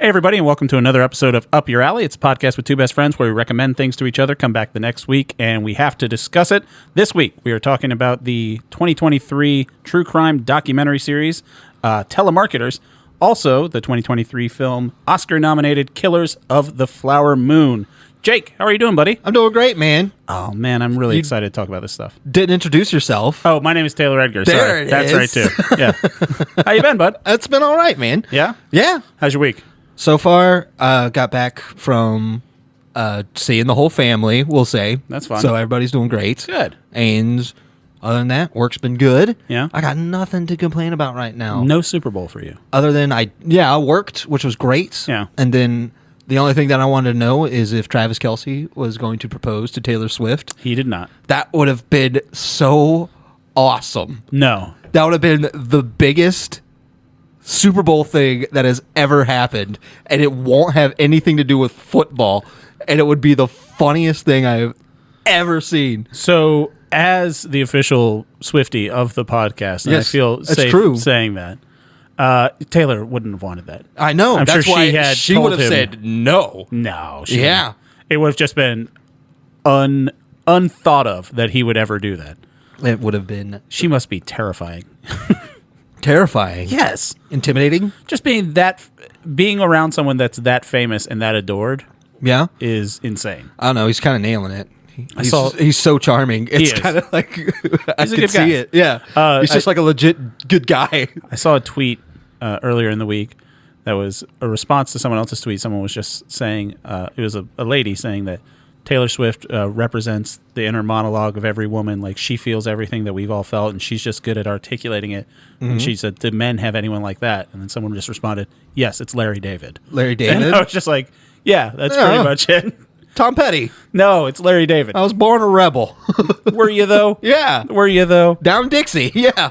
Hey, everybody, and welcome to another episode of Up Your Alley. It's a podcast with two best friends where we recommend things to each other, come back the next week, and we have to discuss it. This week, we are talking about the 2023 true crime documentary series, Telemarketers. Also, the 2023 film, Oscar-nominated Killers of the Flower Moon. Jake, how are you doing, buddy? I'm doing great, man. Oh, man, I'm really excited to talk about this stuff. Didn't introduce yourself. Oh, my name is Taylor Edgar. There Sorry. it That's is. right, too. Yeah. How you been, bud? It's been all right, man. Yeah? Yeah. How's your week? So far, got back from seeing the whole family, we'll say. That's fun. So everybody's doing great. Good. And other than that, work's been good. Yeah? I got nothing to complain about right now. No Super Bowl for you. Other than I worked, which was great. Yeah. And then the only thing that I wanted to know is if Travis Kelce was going to propose to Taylor Swift. He did not. That would have been so awesome. No. That would have been the biggest Super Bowl thing that has ever happened, and it won't have anything to do with football, and it would be the funniest thing I've ever seen. So, as the official Swiftie of the podcast, and Yes, I feel that's safe true. saying that, Taylor wouldn't have wanted that. I know. I'm that's sure why she had she told would have him- said no. No. Yeah. It would have just been unthought of that he would ever do that. It would have been She must be terrifying. terrifying. Yes. Intimidating. Just being around someone that's that famous and that adored Yeah. is insane. I don't know. He's kind of nailing it. saw- He's so charming. It's is. kind of like I He's a could good guy. see it. Yeah. He's just like a legit good guy. I saw a tweet earlier in the week that was a response to someone else's tweet. Someone was just saying, it was a lady saying that Taylor Swift represents the inner monologue of every woman. Like, she feels everything that we've all felt, and she's just good at articulating it. Mm-hmm. And she said, do men have anyone like that? And then someone just responded, yes, it's Larry David. Larry David. And I was just like, yeah, that's pretty much it. Tom Petty. No, it's Larry David. I was born a rebel. Were you, though? Yeah. Were you, though? Down Dixie. Yeah.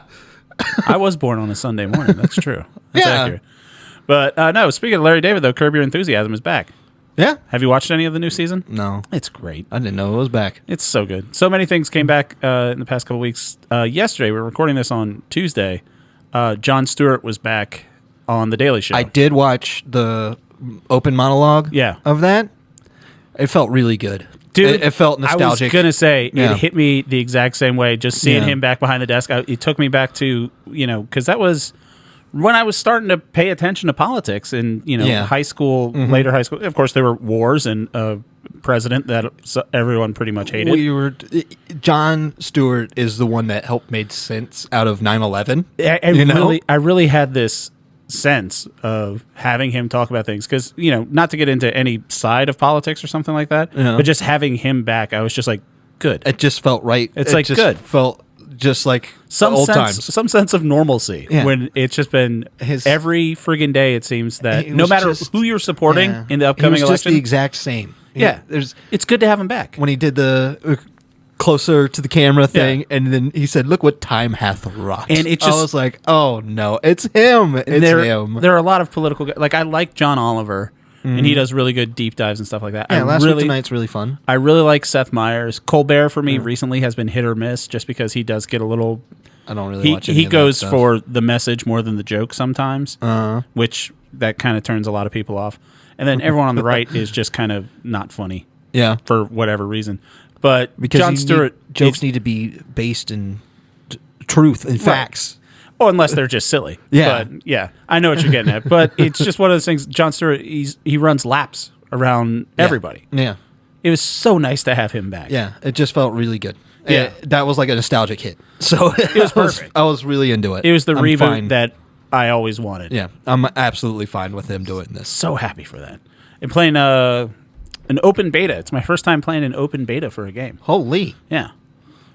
I was born on a Sunday morning. That's true. That's Yeah. accurate. But no, speaking of Larry David, though, Curb Your Enthusiasm is back. Yeah. Have you watched any of the new season? No. It's great. I didn't know it was back. It's so good. So many things came back in the past couple weeks. Yesterday, we were recording this on Tuesday. Jon Stewart was back on The Daily Show. I did watch the open monologue of that. It felt really good. Dude, it felt nostalgic. I was going to say, Yeah. it hit me the exact same way. Just seeing him back behind the desk, it took me back to, because that was when I was starting to pay attention to politics in, high school, later high school. Of course, there were wars and a president that everyone pretty much hated. Jon Stewart is the one that helped make sense out of 9/11. I really had this sense of having him talk about things because, not to get into any side of politics or something like that, but just having him back, I was just like, good. It just felt right. It's like just good. Felt just like some old sense, times. some sense of normalcy when it's just been every friggin' day. It seems that no matter who you're supporting in the upcoming election, election, just the exact same. It's good to have him back. When he did the closer to the camera thing, and then he said, "Look what time hath wrought." And it I was like, "Oh no, it's him! It's him!" There are a lot of political guys. Like, I like John Oliver, and he does really good deep dives and stuff like that. Yeah, Last Week Tonight's really fun. I really like Seth Meyers. Colbert for me recently has been hit or miss, just because he does get a little. I don't really watch any He of that goes stuff. for the message more than the joke sometimes, which that kind of turns a lot of people off. And then everyone on the right is just kind of not funny. Yeah, for whatever reason. But because Jon Stewart jokes need to be based in truth and facts. Oh, unless they're just silly. Yeah. But yeah, I know what you're getting at. But it's just one of those things. Jon Stewart, he runs laps around everybody. Yeah. It was so nice to have him back. Yeah, it just felt really good. Yeah. That was like a nostalgic hit. So it was perfect. I was really into it. It was the I'm reboot fine. that I always wanted. Yeah, I'm absolutely fine with him doing this. So happy for that. And playing an open beta. It's my first time playing an open beta for a game. Holy. Yeah.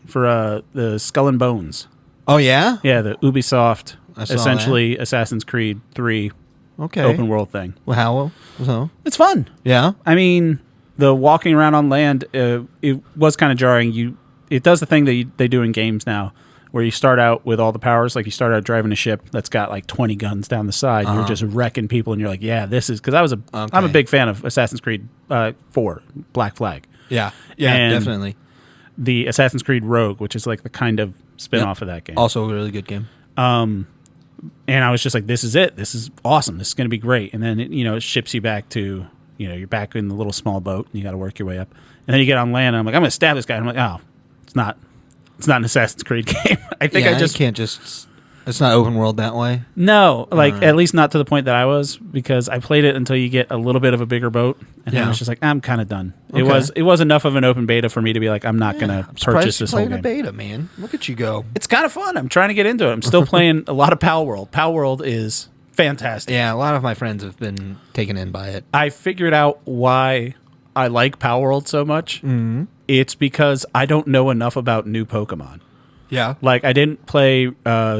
For the Skull and Bones. Oh, yeah? Yeah, the Ubisoft, I saw essentially Assassin's Creed 3 open world thing. Well, how so? It's fun. Yeah? I mean, the walking around on land, it was kind of jarring. It does the thing that they do in games now, where you start out with all the powers. Like, you start out driving a ship that's got like 20 guns down the side. You're just wrecking people, and you're like, yeah, this is... Because I'm a big fan of Assassin's Creed 4, Black Flag. Yeah. Yeah, And definitely. The Assassin's Creed Rogue, which is like the kind of spin-off of that game. Also a really good game. And I was just like, this is it. This is awesome. This is going to be great. And then, it ships you back to, you're back in the little small boat and you got to work your way up. And then you get on land and I'm like, I'm going to stab this guy. And I'm like, oh, it's not an Assassin's Creed game. I think you can't just, it's not open world that way. No, at least not to the point that I was, because I played it until you get a little bit of a bigger boat. And then I was just like, I'm kind of done. Okay. It was enough of an open beta for me to be like, I'm not going to purchase this whole game. A beta, man. Look at you go. It's kind of fun. I'm trying to get into it. I'm still playing a lot of Pal World. Pal World is fantastic. Yeah, a lot of my friends have been taken in by it. I figured out why I like Pal World so much. Mm-hmm. It's because I don't know enough about new Pokemon. Yeah. Like, I didn't play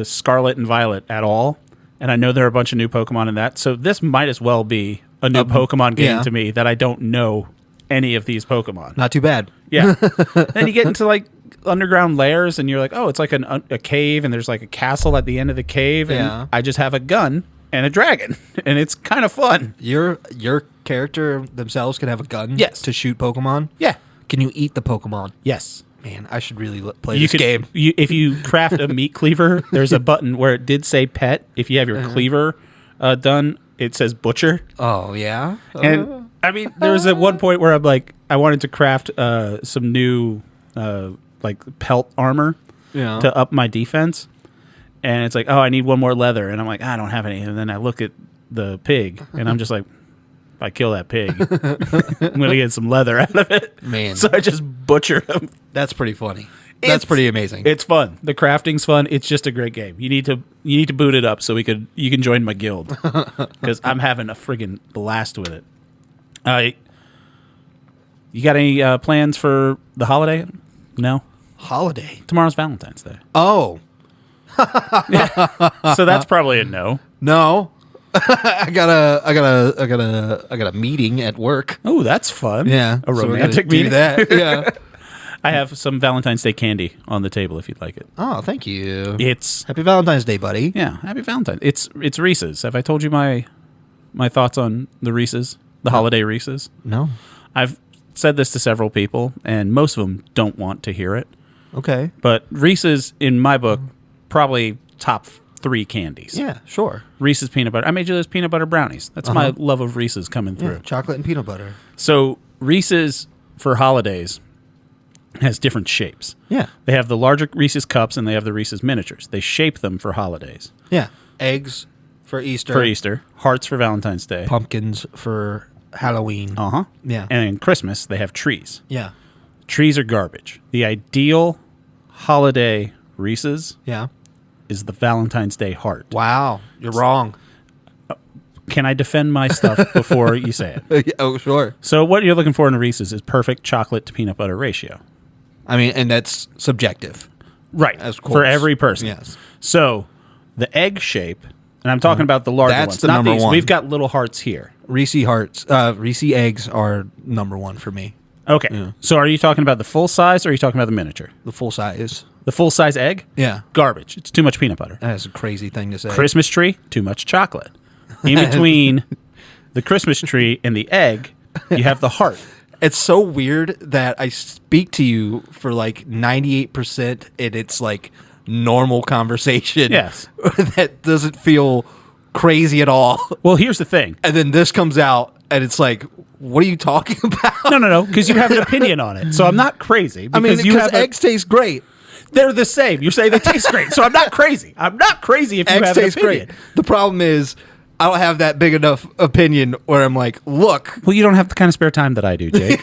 Scarlet and Violet at all, and I know there are a bunch of new Pokemon in that, so this might as well be a new Pokemon game to me that I don't know any of these Pokemon. Not too bad. Yeah. Then you get into, underground layers, and you're like, oh, it's like a cave, and there's, a castle at the end of the cave, and I just have a gun and a dragon, and it's kind of fun. Your character themselves can have a gun to shoot Pokemon? Yeah. Can you eat the Pokemon? Yes. Man, I should really play this game. If you craft a meat cleaver, there's a button where it did say pet. If you have your cleaver done, it says butcher. Oh, yeah? And, there was at one point where I'm like, I wanted to craft some new, pelt armor to up my defense. And it's like, oh, I need one more leather. And I'm like, I don't have any. And then I look at the pig, and I'm just like, if I kill that pig, I'm going to get some leather out of it. Man. So I just butcher him. That's pretty funny. That's pretty amazing. It's fun. The crafting's fun. It's just a great game. You need to boot it up so you can join my guild, because I'm having a friggin' blast with it. You got any plans for the holiday? No. Holiday? Tomorrow's Valentine's Day. Oh. So that's probably a no. No. I got a meeting at work. Oh, that's fun. Yeah. A romantic meeting. Do that. Yeah. I have some Valentine's Day candy on the table if you'd like it. Oh, thank you. It's Happy Valentine's Day, buddy. Yeah, happy Valentine's. It's Reese's. Have I told you my thoughts on the Reese's, the holiday Reese's? No. I've said this to several people, and most of them don't want to hear it. Okay. But Reese's, in my book, probably top 3 candies. Yeah, sure. Reese's peanut butter. I made you those peanut butter brownies. That's my love of Reese's coming through. Yeah, chocolate and peanut butter. So Reese's for holidays has different shapes. Yeah. They have the larger Reese's cups and they have the Reese's miniatures. They shape them for holidays. Yeah. Eggs for Easter. Hearts for Valentine's Day. Pumpkins for Halloween. Uh-huh. Yeah. And in Christmas, they have trees. Yeah. Trees are garbage. The ideal holiday Reese's is the Valentine's Day heart. Wow. You're wrong. Can I defend my stuff before you say it? Oh, sure. So what you're looking for in a Reese's is perfect chocolate to peanut butter ratio. I mean, and that's subjective. Right. Of course. For every person. Yes. So the egg shape, and I'm talking about the larger that's ones. the not number these. one. We've got little hearts here. Reese eggs are number one for me. Okay. Yeah. So are you talking about the full size or are you talking about the miniature? The full size. The full size egg? Yeah. Garbage. It's too much peanut butter. That is a crazy thing to say. Christmas tree, too much chocolate. In between the Christmas tree and the egg, you have the heart. It's so weird that I speak to you for like 98% and it's like normal conversation. Yes. That doesn't feel crazy at all. Well, here's the thing. And then this comes out and it's like, what are you talking about? No, because you have an opinion on it. So I'm not crazy. Because eggs taste great. They're the same. You're saying they taste great. So I'm not crazy. I'm not crazy if you Eggs have an taste opinion. great. The problem is I don't have that big enough opinion where I'm like, look. Well, you don't have the kind of spare time that I do, Jake.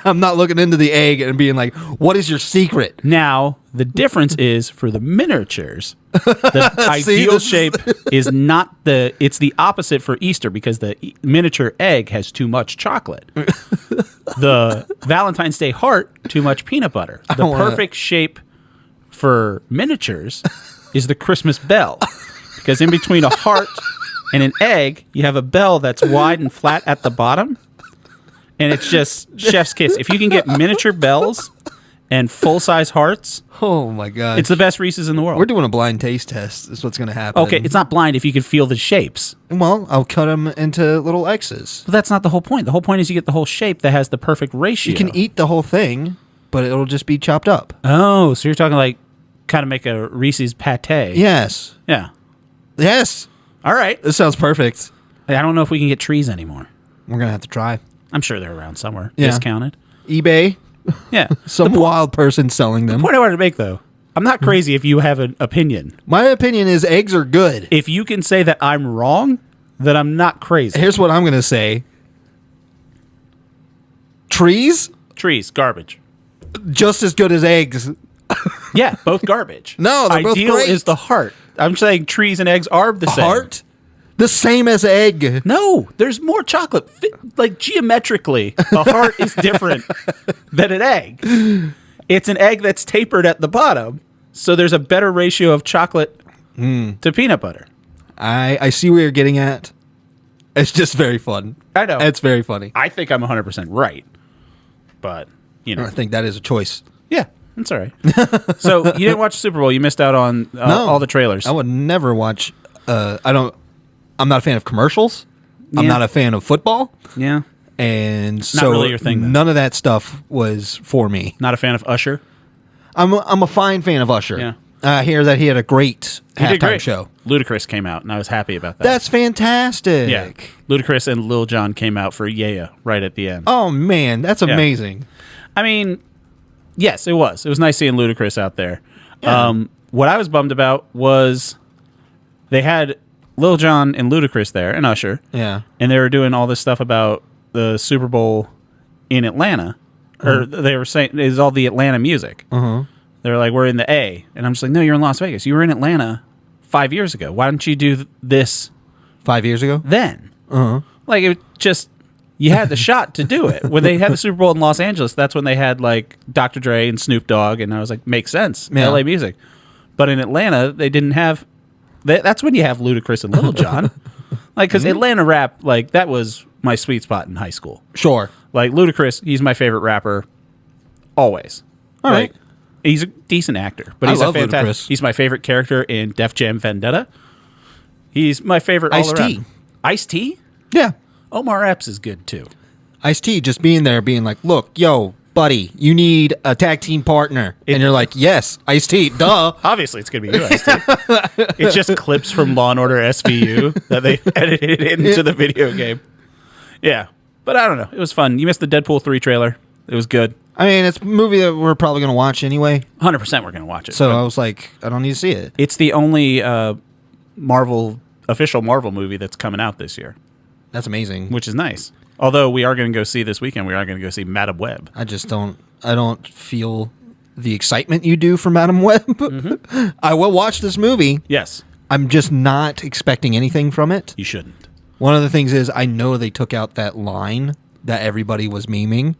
I'm not looking into the egg and being like, what is your secret? Now, the difference is for the miniatures, the ideal shape is not it's the opposite for Easter because the miniature egg has too much chocolate. The Valentine's Day heart, too much peanut butter. The perfect shape for miniatures is the Christmas bell because in between a heart and an egg, you have a bell that's wide and flat at the bottom, and it's just chef's kiss. If you can get miniature bells and full-size hearts, oh my god, it's the best Reese's in the world. We're doing a blind taste test. Is what's going to happen. Okay, it's not blind if you can feel the shapes. Well, I'll cut them into little X's. But that's not the whole point. The whole point is you get the whole shape that has the perfect ratio. You can eat the whole thing, but it'll just be chopped up. Oh, so you're talking like kind of make a Reese's pate. Yes. Yeah. Yes. All right. This sounds perfect. I don't know if we can get trees anymore. We're going to have to try. I'm sure they're around somewhere. Yeah. Discounted. eBay. Yeah. Some wild person selling them. The point I wanted to make, though, I'm not crazy if you have an opinion. My opinion is eggs are good. If you can say that I'm wrong, then I'm not crazy. Here's what I'm going to say. Trees, Trees, garbage. just as good as eggs. Yeah, both garbage. No, they're both Ideal great. is the heart. I'm saying trees and eggs are the same. Heart, the same as egg. No, there's more chocolate. Like geometrically, a heart is different than an egg. It's an egg that's tapered at the bottom, so there's a better ratio of chocolate to peanut butter. I see where you're getting at. It's just very fun. I know. It's very funny. I think I'm 100% right, but you know, I think that is a choice. yeah, that's all right. So you didn't watch the Super Bowl. You missed out on all the trailers. I would never watch. I'm not a fan of commercials. I'm Yeah. not a fan of football, Yeah, and so really your thing, then. none of that stuff was for me. not a fan of Usher. I'm a fine fan of Usher. Yeah. I hear that he had a great He did halftime great. show. Ludacris came out, and I was happy about that. That's fantastic. yeah. Ludacris and Lil Jon came out for Yeah right at the end. Oh man, that's amazing. I mean, yes, it was. It was nice seeing Ludacris out there. Yeah. What I was bummed about was they had Lil Jon and Ludacris there and Usher, Yeah. and they were doing all this stuff about the Super Bowl in Atlanta. Or they were saying it's all the Atlanta music. They were like, we're in the A. And I'm just like, no, you're in Las Vegas. You were in Atlanta 5 years ago. Why didn't you do this 5 years ago. then? Like, it just, you had the shot to do it. When they had the Super Bowl in Los Angeles, that's when they had, like, Dr. Dre and Snoop Dogg. And I was like, makes sense. Yeah. LA music. But in Atlanta, they didn't have, that's when you have Ludacris and Lil Jon. Like, because Atlanta rap, like, that was my sweet spot in high school. Sure. Like, Ludacris, he's my favorite rapper always. All Like, right. he's a decent actor, but I he's love a fantastic. Ludacris. He's my favorite character in Def Jam Vendetta. He's my favorite all Ice-T. around. Ice-T? Yeah. Omar Epps is good too. Ice-T just being there, being like, look, yo, buddy, you need a tag team partner. And you're like, yes, Ice-T, duh. Obviously, it's gonna be you, Ice-T. It's just clips from Law and Order SVU that they edited into the video game. Yeah, but I don't know. It was fun. You missed the Deadpool 3 trailer. It was good. I mean, it's a movie that we're probably going to watch anyway. 100% we're gonna watch it. So but I was like, I don't need to see it. it's the only official Marvel movie that's coming out this year, That's amazing. which is nice. Although we are going to go see this weekend, we are going to go see Madam Web. I don't feel the excitement you do for Madam Web. I will watch this movie. Yes, I'm just not expecting anything from it. you shouldn't. One of the things is I know they took out that line that everybody was memeing.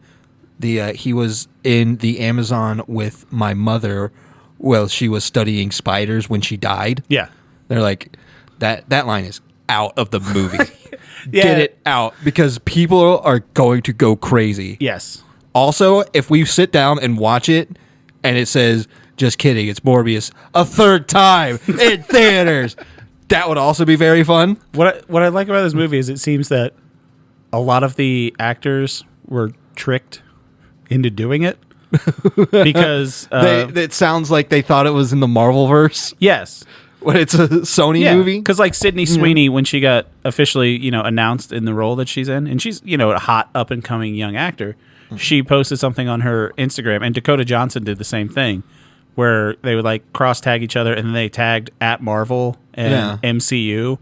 He was in the Amazon with my mother while she was studying spiders when she died. Yeah. They're like, that line is out of the movie. Yeah. Get it out because people are going to go crazy. Yes. Also, if we sit down and watch it and it says, just kidding, it's Morbius a third time in theaters, that would also be very fun. What I like about this movie is it seems that a lot of the actors were tricked into doing it because It sounds like they thought it was in the Marvel-verse yes. when it's a Sony movie. Because like Sydney Sweeney, when she got officially, announced in the role that she's in, and she's, a hot up and coming young actor, she posted something on her Instagram, and Dakota Johnson did the same thing, where they would like cross tag each other, and then they tagged at Marvel and MCU,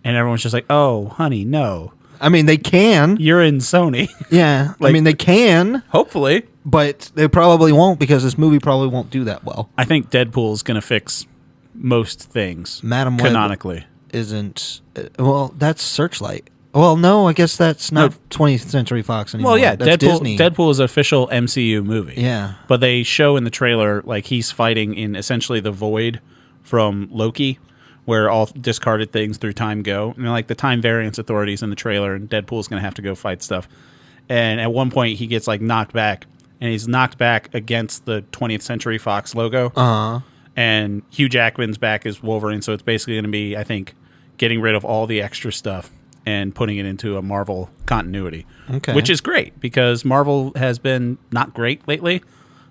and everyone's just like, "Oh, honey, no, I mean, they can. you're in Sony." Yeah. I Like- mean, they can, Hopefully, but they probably won't because this movie probably won't do that well. I think Deadpool's gonna fix most things Madam Web canonically. isn't... well, that's Searchlight. Well, no, I guess that's not 20th Century Fox anymore. Well, yeah, that's Disney. Deadpool is an official MCU movie. Yeah. But they show in the trailer like he's fighting in essentially the void from Loki, where all discarded things through time go. And like the time variance authorities in the trailer, and Deadpool's going to have to go fight stuff. And at one point, he gets like knocked back, and he's knocked back against the 20th Century Fox logo. Uh-huh. And Hugh Jackman's back as Wolverine, so it's basically going to be, I think, getting rid of all the extra stuff and putting it into a Marvel continuity, Okay. which is great because Marvel has been not great lately.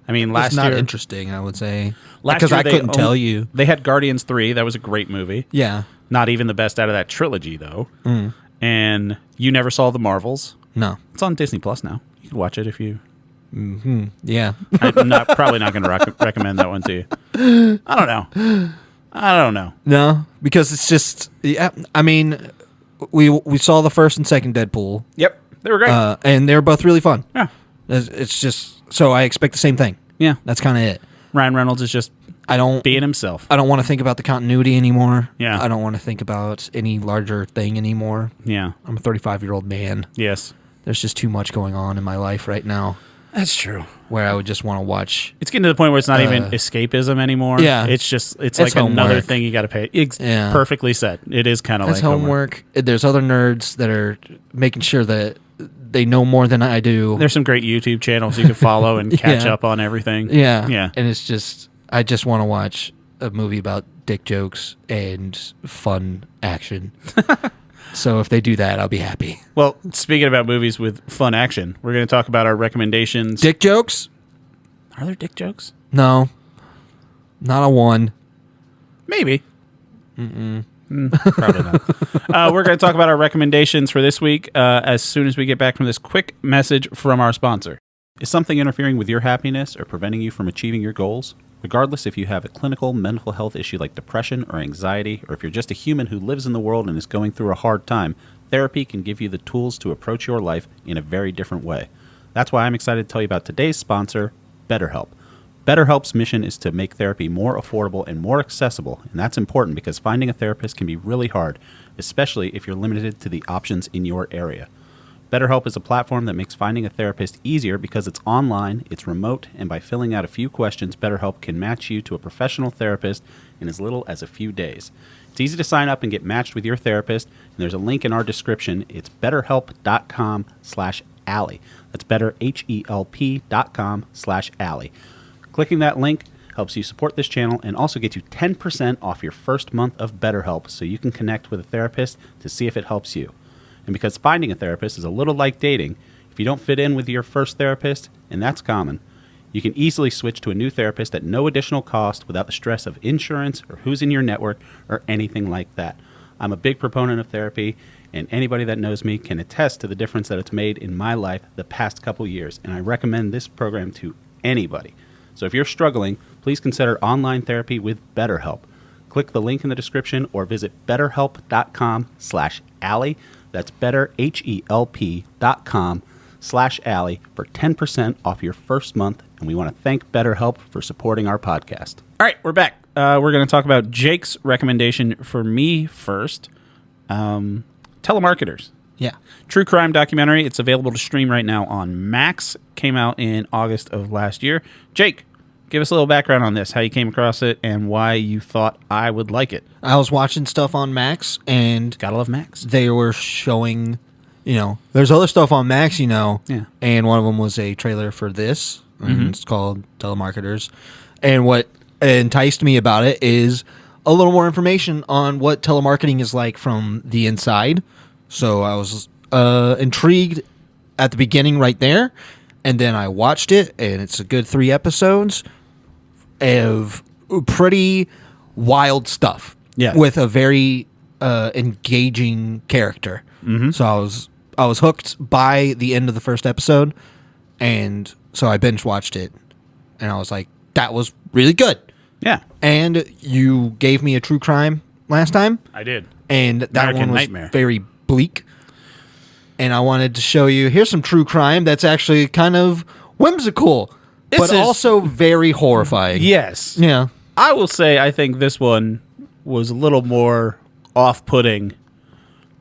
I mean, last It's not year, interesting, I would say. last Because year I they couldn't tell you. They had Guardians 3. That was a great movie. Yeah. Not even the best out of that trilogy, though. And you never saw The Marvels. No. It's on Disney Plus now. You can watch it if you... Yeah. I'm probably not going to recommend that one to you. I don't know. No, because it's just... Yeah, I mean, we saw the first and second Deadpool. Yep. They were great. And they were both really fun. Yeah. It's just... So I expect the same thing. Yeah. That's kind of it. Ryan Reynolds is just being himself. I don't want to think about the continuity anymore. Yeah. I don't want to think about any larger thing anymore. Yeah. I'm a 35-year-old man. Yes. There's just too much going on in my life right now That's true. where I would just want to watch. It's getting to the point where it's not even escapism anymore. Yeah. It's like homework. another thing you got to pay. Yeah. Perfectly said. It is kind of like It's homework. There's other nerds that are making sure that they know more than I do. There's some great YouTube channels you can follow and catch Yeah. up on everything. Yeah. Yeah. And it's just, I just want to watch a movie about dick jokes and fun action. So if they do that, I'll be happy. Well, speaking about movies with fun action, we're going to talk about our recommendations. Dick jokes? Are there dick jokes? No. Not a one. Maybe. Probably not. We're going to talk about our recommendations for this week as soon as we get back from this quick message from our sponsor. Is something interfering with your happiness or preventing you from achieving your goals? Regardless if you have a clinical mental health issue like depression or anxiety, or if you're just a human who lives in the world and is going through a hard time, therapy can give you the tools to approach your life in a very different way. That's why I'm excited to tell you about today's sponsor, BetterHelp. BetterHelp's mission is to make therapy more affordable and more accessible, and that's important because finding a therapist can be really hard, especially if you're limited to the options in your area. BetterHelp is a platform that makes finding a therapist easier because it's online, it's remote, and by filling out a few questions, BetterHelp can match you to a professional therapist in as little as a few days. It's easy to sign up and get matched with your therapist, and there's a link in our description. It's betterhelp.com/Allie. That's betterhelp.com/Allie. Clicking that link helps you support this channel and also gets you 10% off your first month of BetterHelp so you can connect with a therapist to see if it helps you. And because finding a therapist is a little like dating, if you don't fit in with your first therapist, and that's common, you can easily switch to a new therapist at no additional cost without the stress of insurance or who's in your network or anything like that. I'm a big proponent of therapy, and anybody that knows me can attest to the difference that it's made in my life the past couple years, and I recommend this program to anybody. So if you're struggling, please consider online therapy with BetterHelp. Click the link in the description or visit betterhelp.com/Allie. That's betterhelp.com/Allie for 10% off your first month. And we want to thank BetterHelp for supporting our podcast. All right, we're back. We're going to talk about Jake's recommendation for me first. Telemarketers. Yeah. True crime documentary. It's available to stream right now on Max. Came out in August of last year. Jake, give us a little background on this, how you came across it, and why you thought I would like it. I was watching stuff on Max, and Gotta love Max. they were showing, there's other stuff on Max, Yeah. and one of them was a trailer for this, and it's called Telemarketers. And what enticed me about it is a little more information on what telemarketing is like from the inside. So I was intrigued at the beginning right there, and then I watched it, and it's a good 3 episodes of pretty wild stuff. Yeah. With a very engaging character. So I was hooked by the end of the first episode, and so I binge watched it, and I was like, that was really good. Yeah. And you gave me a true crime last time, I did. and that American one was Nightmare. very bleak. And I wanted to show you, here's some true crime that's actually kind of whimsical, This but is- also very horrifying. Yes. Yeah. I will say I think this one was a little more off-putting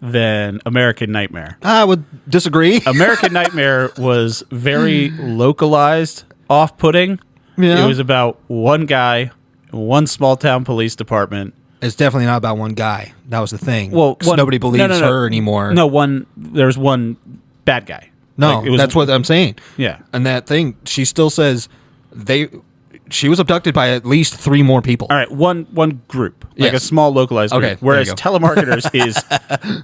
than American Nightmare. I would disagree. American Nightmare was very localized, off-putting. Yeah. It was about one guy, one small-town police department. It's definitely not about one guy. That was the thing. Well, 'Cause one- nobody believes no. her anymore. No, there's one bad guy. No, Like, it was- that's what I'm saying. Yeah. And that thing, she still says she was abducted by at least 3 more people. All right, one group, like Yes. a small localized group. Okay, there Whereas you go. Telemarketers is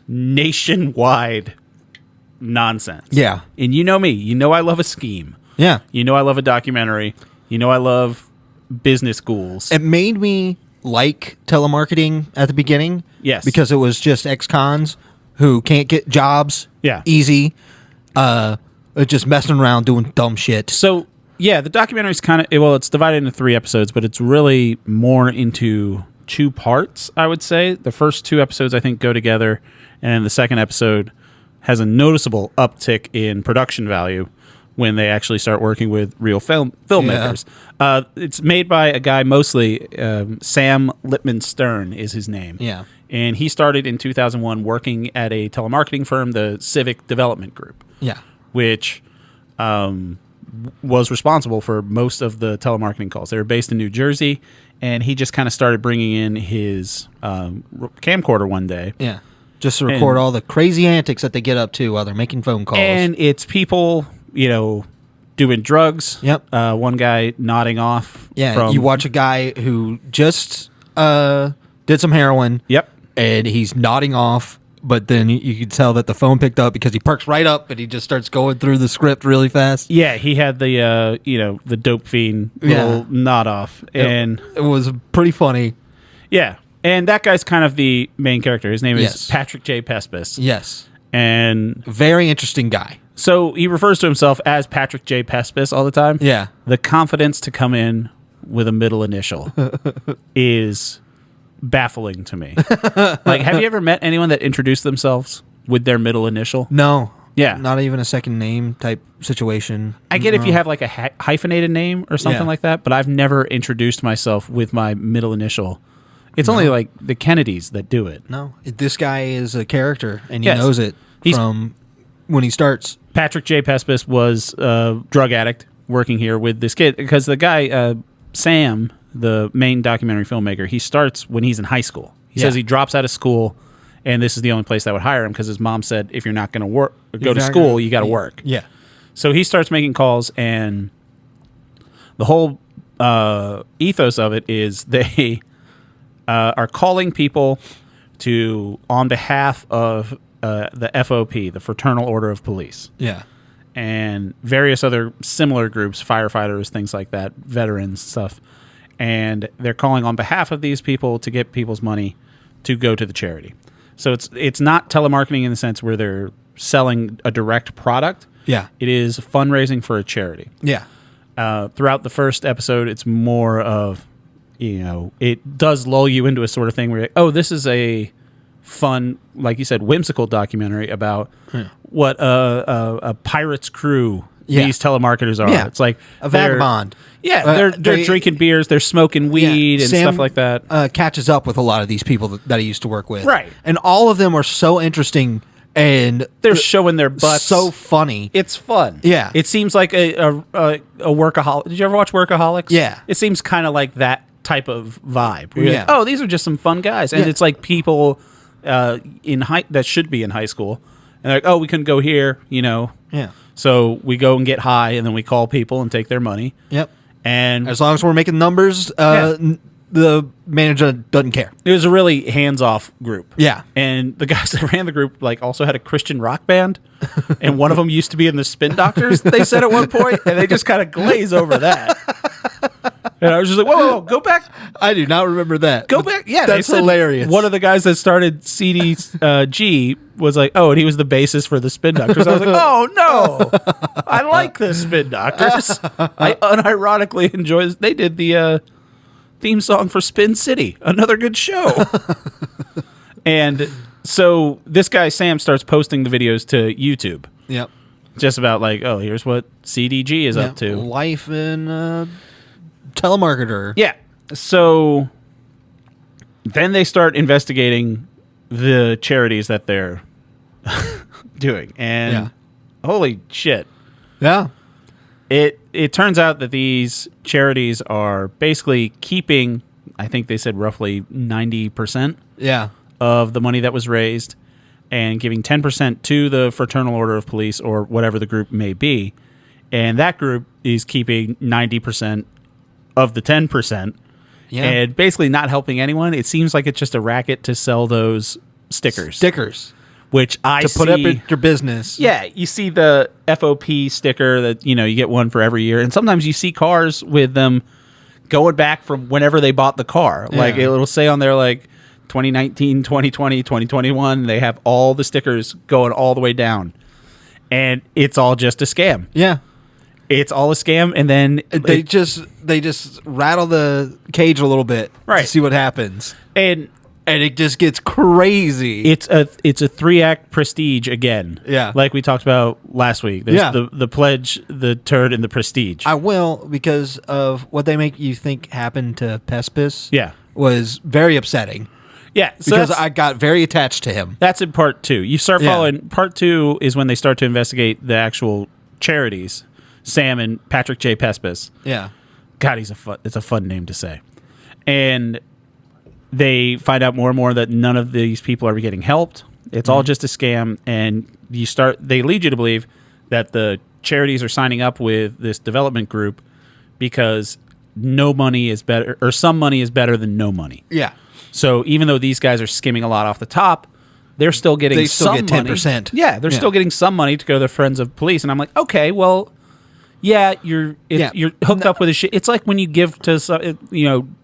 nationwide nonsense. Yeah. And you know me. You know I love a scheme. Yeah. You know I love a documentary. You know I love business schools. It made me like telemarketing at the beginning. Yes. Because it was just ex-cons who can't get jobs. Yeah. Easy. Just messing around doing dumb shit. So, yeah, the documentary's kind of, well, it's divided into 3 episodes, but it's really more into 2 parts, I would say. The first 2 episodes, I think, go together, and the second episode has a noticeable uptick in production value when they actually start working with real filmmakers. Yeah. It's made by a guy mostly, Sam Lippman-Stern is his name. Yeah. And he started in 2001 working at a telemarketing firm, the Civic Development Group. Yeah. Which was responsible for most of the telemarketing calls. They were based in New Jersey, and he just kind of started bringing in his camcorder one day. Yeah. Just to record all the crazy antics that they get up to while they're making phone calls. And it's people, doing drugs. Yep. One guy nodding off. Yeah, you watch a guy who just did some heroin. Yep. And he's nodding off, but then you can tell that the phone picked up because he perks right up and he just starts going through the script really fast. Yeah, he had the the dope fiend little nod off, and it was pretty funny. Yeah, and that guy's kind of the main character. His name is Patrick J. Pespis. Yes, and very interesting guy. So he refers to himself as Patrick J. Pespis all the time. Yeah, the confidence to come in with a middle initial is baffling to me. Like, have you ever met anyone that introduced themselves with their middle initial? No. Yeah. Not even a second name type situation. I get if you have like a hyphenated name or something like that, but I've never introduced myself with my middle initial. It's only like the Kennedys that do it. No. This guy is a character, and he knows it from when he starts. Patrick J. Pespis was a drug addict working here with this kid because the guy, Sam, the main documentary filmmaker, he starts when he's in high school. He says he drops out of school, and this is the only place that would hire him because his mom said, if you're not going to go to school, you got to work. Yeah. So he starts making calls, and the whole ethos of it is they are calling people on behalf of the FOP, the Fraternal Order of Police. Yeah. And various other similar groups, firefighters, things like that, veterans, stuff. And they're calling on behalf of these people to get people's money to go to the charity. So it's not telemarketing in the sense where they're selling a direct product. Yeah. It is fundraising for a charity. Yeah. Throughout the first episode, it's more of, it does lull you into a sort of thing where you're like, oh, this is a fun, like you said, whimsical documentary about what a pirate's crew these telemarketers are. Yeah. It's like a vagabond. Yeah, they're drinking beers, they're smoking weed and Sam, stuff like that. Catches up with a lot of these people that he used to work with. Right. And all of them are so interesting, and they're showing their butts. So funny. It's fun. Yeah. It seems like a workaholic. Did you ever watch Workaholics? Yeah. It seems kind of like that type of vibe. Where Yeah. like, oh, these are just some fun guys. And it's like people that should be in high school. And they're like, oh, we couldn't go here, Yeah. So we go and get high, and then we call people and take their money. Yep. And as long as we're making numbers, the manager doesn't care. It was a really hands-off group. Yeah. And the guys that ran the group also had a Christian rock band, and one of them used to be in the Spin Doctors, they said at one point, and they just kind of glaze over that. And I was just like, whoa, go back. I do not remember that. Go back. Yeah, that's hilarious. One of the guys that started CDG was like, oh, and he was the bassist for the Spin Doctors. I was like, oh, no. I like the Spin Doctors. I unironically enjoy this. They did the theme song for Spin City, another good show. And so this guy, Sam, starts posting the videos to YouTube. Yep. Just about like, oh, here's what CDG is up to. Life in telemarketer. Yeah. So then they start investigating the charities that they're doing. And holy shit. Yeah. It turns out that these charities are basically keeping, I think they said roughly 90% of the money that was raised and giving 10% to the Fraternal Order of Police or whatever the group may be. And that group is keeping 90% of the 10% and basically not helping anyone. It seems like it's just a racket to sell those stickers. Which I see. To put up in your business. Yeah, you see the FOP sticker that, you get one for every year. And sometimes you see cars with them going back from whenever they bought the car. Like it'll say on there like 2019, 2020, 2021. They have all the stickers going all the way down, and it's all just a scam. Yeah. It's all a scam, and then they just rattle the cage a little bit to see what happens, and it just gets crazy. It's a 3-act prestige again. Yeah, like we talked about last week. There's the pledge, the turd, and the prestige. I will, because of what they make you think happened to Pespis. Yeah, was very upsetting. Yeah, so because I got very attached to him. That's in part 2. You start following. Part 2 is when they start to investigate the actual charities. Sam and Patrick J. Pespis. Yeah. God, it's a fun name to say. And they find out more and more that none of these people are getting helped. It's all just a scam, and they lead you to believe that the charities are signing up with this development group because no money is better, or some money is better than no money. Yeah. So even though these guys are skimming a lot off the top, they're still getting some get 10%. money. Yeah, they're still getting some money to go to their friends of police. And I'm like, okay, well, yeah, you're hooked up with a shit. It's like when you give to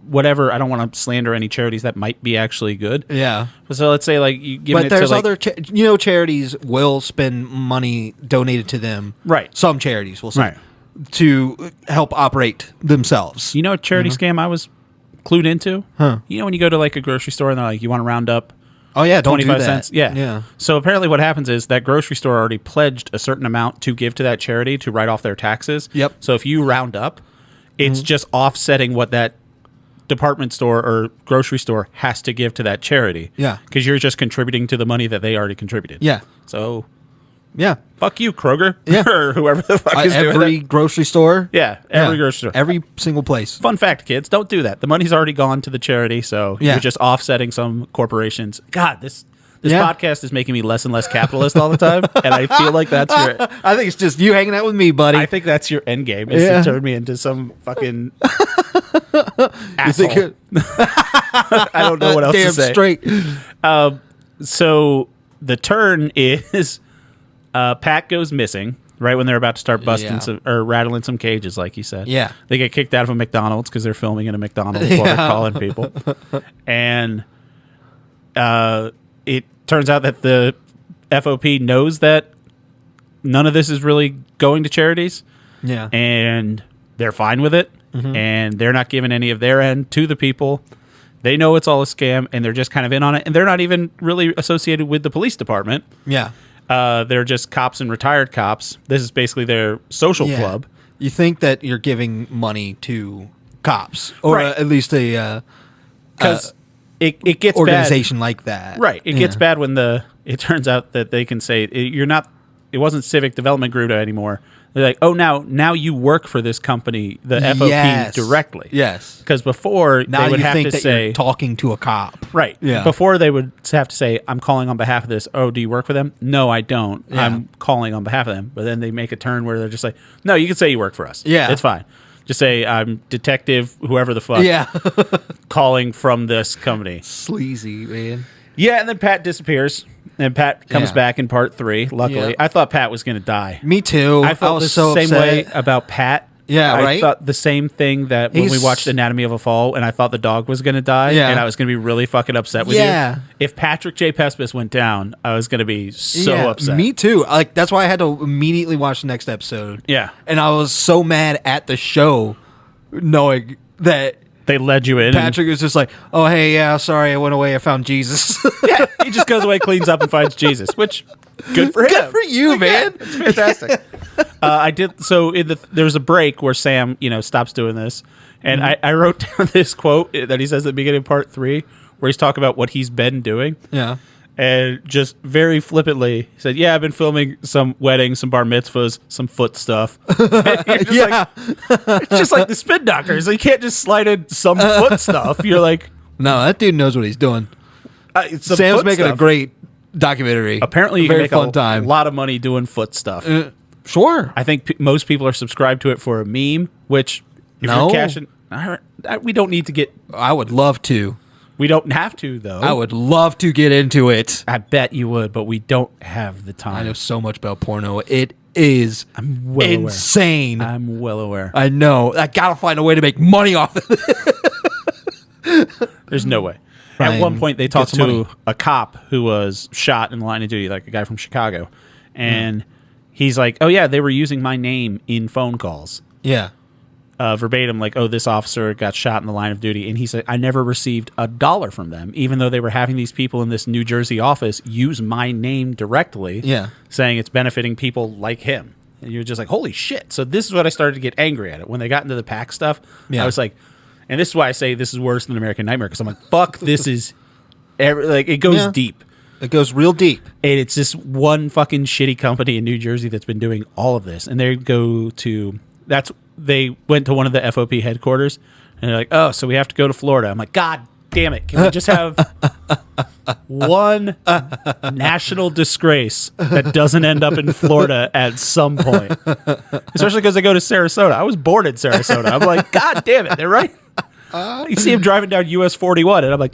whatever. I don't want to slander any charities that might be actually good. Yeah. So let's say like you give but it there's to like, other charities will spend money donated to them. Right. Some charities will say to help operate themselves. You know a charity scam I was clued into? Huh. You know when you go to like a grocery store and they're like, you want to round up? Oh yeah, don't 25 do that. cents. Yeah. So apparently what happens is that grocery store already pledged a certain amount to give to that charity to write off their taxes. Yep. So if you round up, it's just offsetting what that department store or grocery store has to give to that charity. Yeah. Because you're just contributing to the money that they already contributed. Yeah. So yeah. Fuck you, Kroger. Yeah. Or whoever the fuck is doing every that. grocery store. Yeah, every grocery store. Every single place. Fun fact, kids, don't do that. The money's already gone to the charity, so you're just offsetting some corporations. God, this podcast is making me less and less capitalist all the time, and I feel like that's your... I think it's just you hanging out with me, buddy. I think that's your end game, is to turn me into some fucking asshole. I don't know what else to say. Damn straight. So the turn is Pat goes missing right when they're about to start busting or rattling some cages, like you said. Yeah. They get kicked out of a McDonald's because they're filming in a McDonald's while they're calling people. And it turns out that the FOP knows that none of this is really going to charities. Yeah. And they're fine with it. Mm-hmm. And they're not giving any of their end to the people. They know it's all a scam, and they're just kind of in on it. And they're not even really associated with the police department. Yeah. They're just cops and retired cops. This is basically their social club. You think that you're giving money to cops, or at least a because it gets organization bad. Like that, right? It gets bad when it turns out that they can say you're not. It wasn't Civic Development Group anymore. They're like, oh, now you work for this company, the FOP, directly. Yes. Because before now they would you have think to that say you're talking to a cop, right? Yeah. Before they would have to say, I'm calling on behalf of this. Oh, do you work for them? No, I don't. Yeah. I'm calling on behalf of them. But then they make a turn where they're just like, no, you can say you work for us. Yeah, it's fine. Just say I'm detective, whoever the fuck. Yeah. calling from this company. Sleazy, man. Yeah, and then Pat disappears. And Pat comes back in part 3, luckily. I thought Pat was going to die. Me too. I felt the so same upset. way about Pat. Yeah, I thought the same thing that when we watched Anatomy of a Fall, and I thought the dog was going to die, and I was going to be really fucking upset with you. If Patrick J. Pespis went down, I was going to be so upset. Me too. Like that's why I had to immediately watch the next episode. Yeah. And I was so mad at the show knowing that they led you in. Patrick was just like, oh, hey, yeah, sorry, I went away. I found Jesus. Yeah, he just goes away, cleans up, and finds Jesus, which, good for him. Good for you, man. It's fantastic. I did, so there's a break where Sam, stops doing this, and I wrote down this quote that he says at the beginning of part 3, where he's talking about what he's been doing. Yeah. And just very flippantly, he said, yeah, I've been filming some weddings, some bar mitzvahs, some foot stuff. It's just like the Spin Doctors. You can't just slide in some foot stuff. You're like... No, that dude knows what he's doing. Sam's making a great documentary. Apparently you can make a lot of money doing foot stuff. Sure. I think most people are subscribed to it for a meme, which if you're cashing... we don't need to get... I would love to. We don't have to, though. I would love to get into it. I bet you would, but we don't have the time. I know so much about porno. It is well insane. I'm well aware. I know. I gotta find a way to make money off of it. There's no way. Ryan, At one point, they get talked some to money. a cop who was shot in the line of duty, like a guy from Chicago. And he's like, oh, yeah, they were using my name in phone calls. Yeah. Verbatim, like, oh, this officer got shot in the line of duty. And he said, I never received $1 from them, even though they were having these people in this New Jersey office use my name directly, saying it's benefiting people like him. And you're just like, holy shit. So this is what I started to get angry at it. When they got into the PAC stuff, I was like, and this is why I say this is worse than American Nightmare, because I'm like, fuck, this is, it goes deep. It goes real deep. And it's this one fucking shitty company in New Jersey that's been doing all of this. And they went to one of the FOP headquarters, and they're like, oh, so we have to go to Florida. I'm like, God damn it. Can we just have one national disgrace that doesn't end up in Florida at some point? Especially because they go to Sarasota. I was born in Sarasota. I'm like, God damn it. They're right. You see him driving down US 41, and I'm like,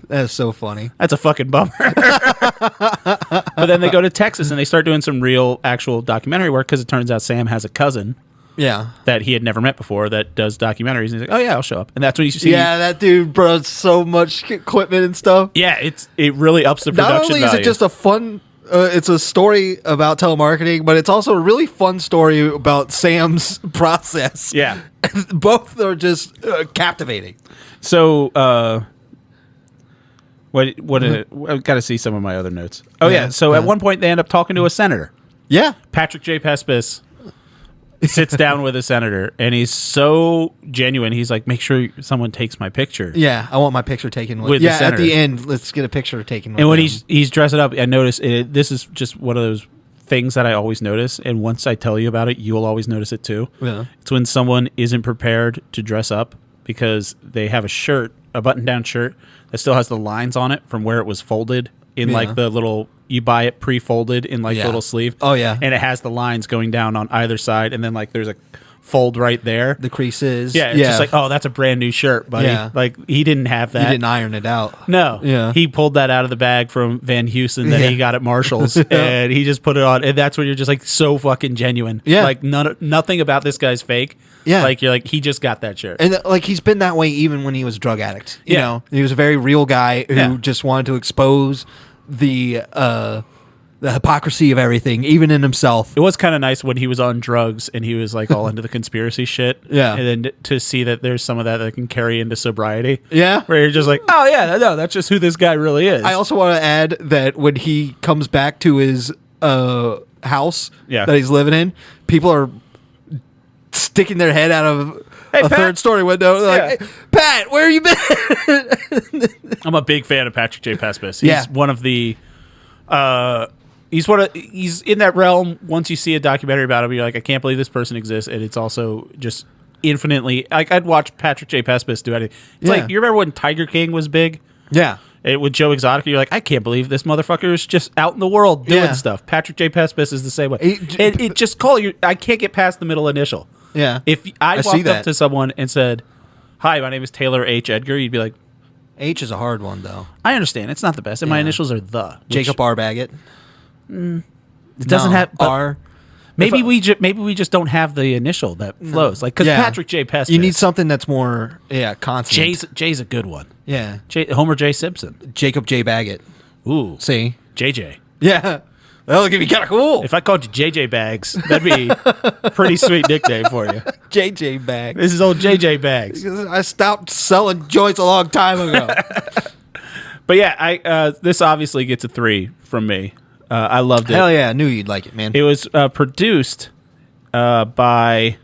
That is so funny. that's a fucking bummer. But then they go to Texas, and they start doing some real, actual documentary work, because it turns out Sam has a cousin that he had never met before that does documentaries. And he's like, oh, yeah, I'll show up. And that's when you see... Yeah, that dude brought so much equipment and stuff. Yeah, it really ups the production Not only value. is it just a fun... it's a story about telemarketing, but it's also a really fun story about Sam's process. Yeah. Both are just captivating. So, I've got to see some of my other notes. Oh, yeah. So at one point, they end up talking to a senator. Yeah. Patrick J. Pespis sits down with a senator, and he's so genuine. He's like, make sure someone takes my picture. Yeah, I want my picture taken with the at senator. the end, let's get a picture taken with And when him. he's dressing up, I notice this is just one of those things that I always notice. And once I tell you about it, you'll always notice it too. Yeah. It's when someone isn't prepared to dress up because they have a button-down shirt that still has the lines on it from where it was folded in like the little... You buy it pre-folded in like the little sleeve. Oh, yeah. And it has the lines going down on either side, and then like there's a fold right there. The creases. Yeah, it's just like, oh, that's a brand new shirt, buddy. Yeah. Like he didn't have that. He didn't iron it out. No. Yeah. He pulled that out of the bag from Van Heusen that he got at Marshall's, and he just put it on. And that's when you're just like so fucking genuine. Yeah. Like nothing about this guy's fake. Yeah. Like you're like, he just got that shirt. And like he's been that way even when he was a drug addict. You Yeah. know, he was a very real guy who just wanted to expose the hypocrisy of everything, even in himself. It was kind of nice when he was on drugs and he was like all into the conspiracy shit. Yeah. And then to see that there's some of that can carry into sobriety. Yeah. Where you're just like, oh yeah, no, that's just who this guy really is. I also want to add that when he comes back to his house that he's living in, people are sticking their head out of a Pat. third-story window. They're like, hey, Pat, where you been? I'm a big fan of Patrick J. Pespis. He's one of the... he's in that realm. Once you see a documentary about him, you're like, I can't believe this person exists, and it's also just infinitely like I'd watch Patrick J. Pespis do anything. It's like you remember when Tiger King was big? Yeah. With Joe Exotic, you're like, I can't believe this motherfucker is just out in the world doing stuff. Patrick J. Pespis is the same way. It just I can't get past the middle initial. Yeah. If I walked up to someone and said, "Hi, my name is Taylor H. Edgar," you'd be like, H is a hard one, though. I understand. It's not the best. And my initials are the. Jacob R. Baggett. It doesn't have R. Maybe we just don't have the initial that flows. Like, because Patrick J. Pespis. You need something that's more, consonant. Jay's a good one. Yeah. Homer J. Simpson. Jacob J. Baggett. Ooh. See? JJ. Yeah. That'll give you kind of cool. If I called you JJ Bags, that'd be a pretty sweet nickname for you. JJ Bags. This is old JJ Bags. I stopped selling joints a long time ago. But yeah, this obviously gets a 3 from me. I loved it. Hell yeah, I knew you'd like it, man. It was produced by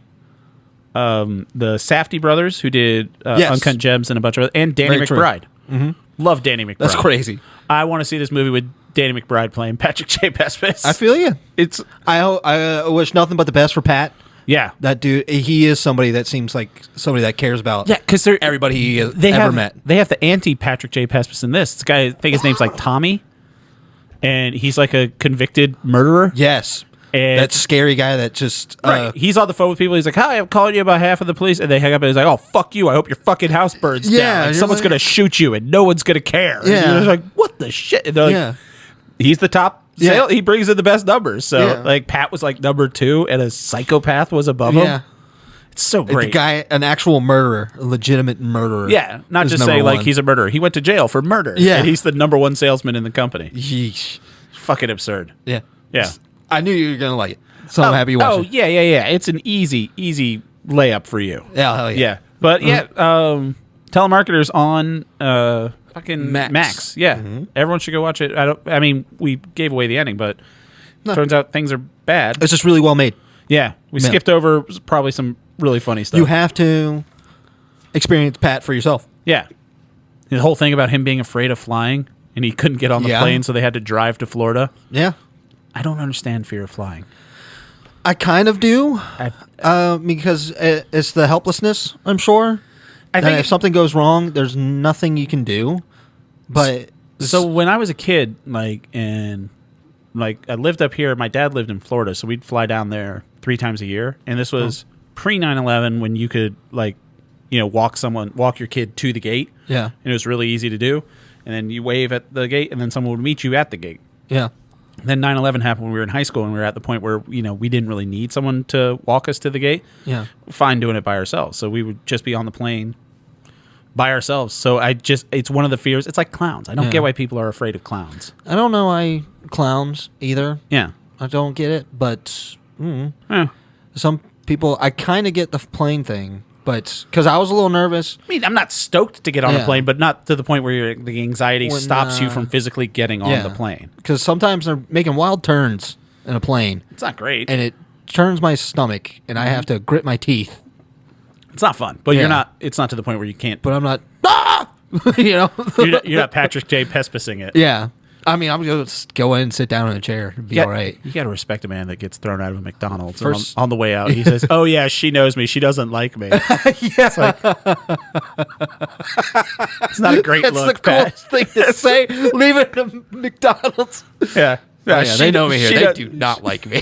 the Safdie brothers, who did Uncut Gems and a bunch of other, and Danny McBride. Mm-hmm. Love Danny McBride. That's crazy. I want to see this movie with Danny McBride playing Patrick J. Pespis. I feel you. I wish nothing but the best for Pat. Yeah. That dude, he is somebody that seems like somebody that cares about because everybody he has ever ever met. They have the anti-Patrick J. Pespis in this. This guy, I think his name's like Tommy, and he's like a convicted murderer. Yes. And that scary guy that just... he's on the phone with people. He's like, hi, I'm calling you about half of the police. And they hang up and he's like, oh, fuck you. I hope your fucking house burns down. Like, someone's going to shoot you and no one's going to care. Yeah. And you're like, what the shit? And they're like, he's the top Yeah. He brings in the best numbers. So, Yeah. like, Pat was like number 2, and a psychopath was above him. Yeah. It's so The great. guy, an actual murderer, a legitimate murderer. Yeah, not is just number saying, like, one. he's a murderer. He went to jail for murder. Yeah. And he's the number 1 salesman in the company. Yeesh. Fucking absurd. Yeah. Yeah. I knew you were going to like it. So I'm happy you watched it. yeah. It's an easy layup for you. Yeah, hell yeah. Yeah. But, Telemarketers on fucking Max. Yeah. Everyone should go watch it. I mean, we gave away the ending, but turns out things are bad. It's just really well made. Yeah. We skipped over probably some really funny stuff. You have to experience Pat for yourself. Yeah. The whole thing about him being afraid of flying and he couldn't get on the Yeah. plane, so they had to drive to Florida. Yeah. I don't understand fear of flying. I kind of do. Because it's the helplessness, I'm sure. I That think if something goes wrong, there's nothing you can do. But so when I was a kid, I lived up here. My dad lived in Florida, so we'd fly down there 3 times a year. And this was pre 9/11 when you could walk your kid to the gate. yeah, And it was really easy to do. And then you wave at the gate, and then someone would meet you at the gate. yeah, Then 9/11 happened when we were in high school, and we were at the point where we didn't really need someone to walk us to the gate. yeah. Fine doing it by ourselves. So we would just be on the plane by ourselves. So it's one of the fears. It's like clowns. I don't get why people are afraid of clowns. I don't know why clowns either. Yeah. I don't get it, but Eh. some people, I kind of get the plane thing, but because I was a little nervous. I mean, I'm not stoked to get on a Yeah. plane, but not to the point where the anxiety When, stops you from physically getting on the plane. Because sometimes they're making wild turns in a plane, It's not great. and it turns my stomach, and I have to grit my teeth. It's not fun, but Yeah. it's not to the point where you can't, But I'm not, you know? you're not Patrick J. Pespacing it. Yeah. I mean, I'm going to go in and sit down in a chair and be all right. You got to respect a man that gets thrown out of a McDonald's. First- On the way out, he says, "Oh yeah, she knows me. She doesn't like me." It's like, it's not a great That's look, the Pat. coolest thing to say. Leave it to McDonald's. Yeah. Oh, yeah, they know me here. she They does- do not like me.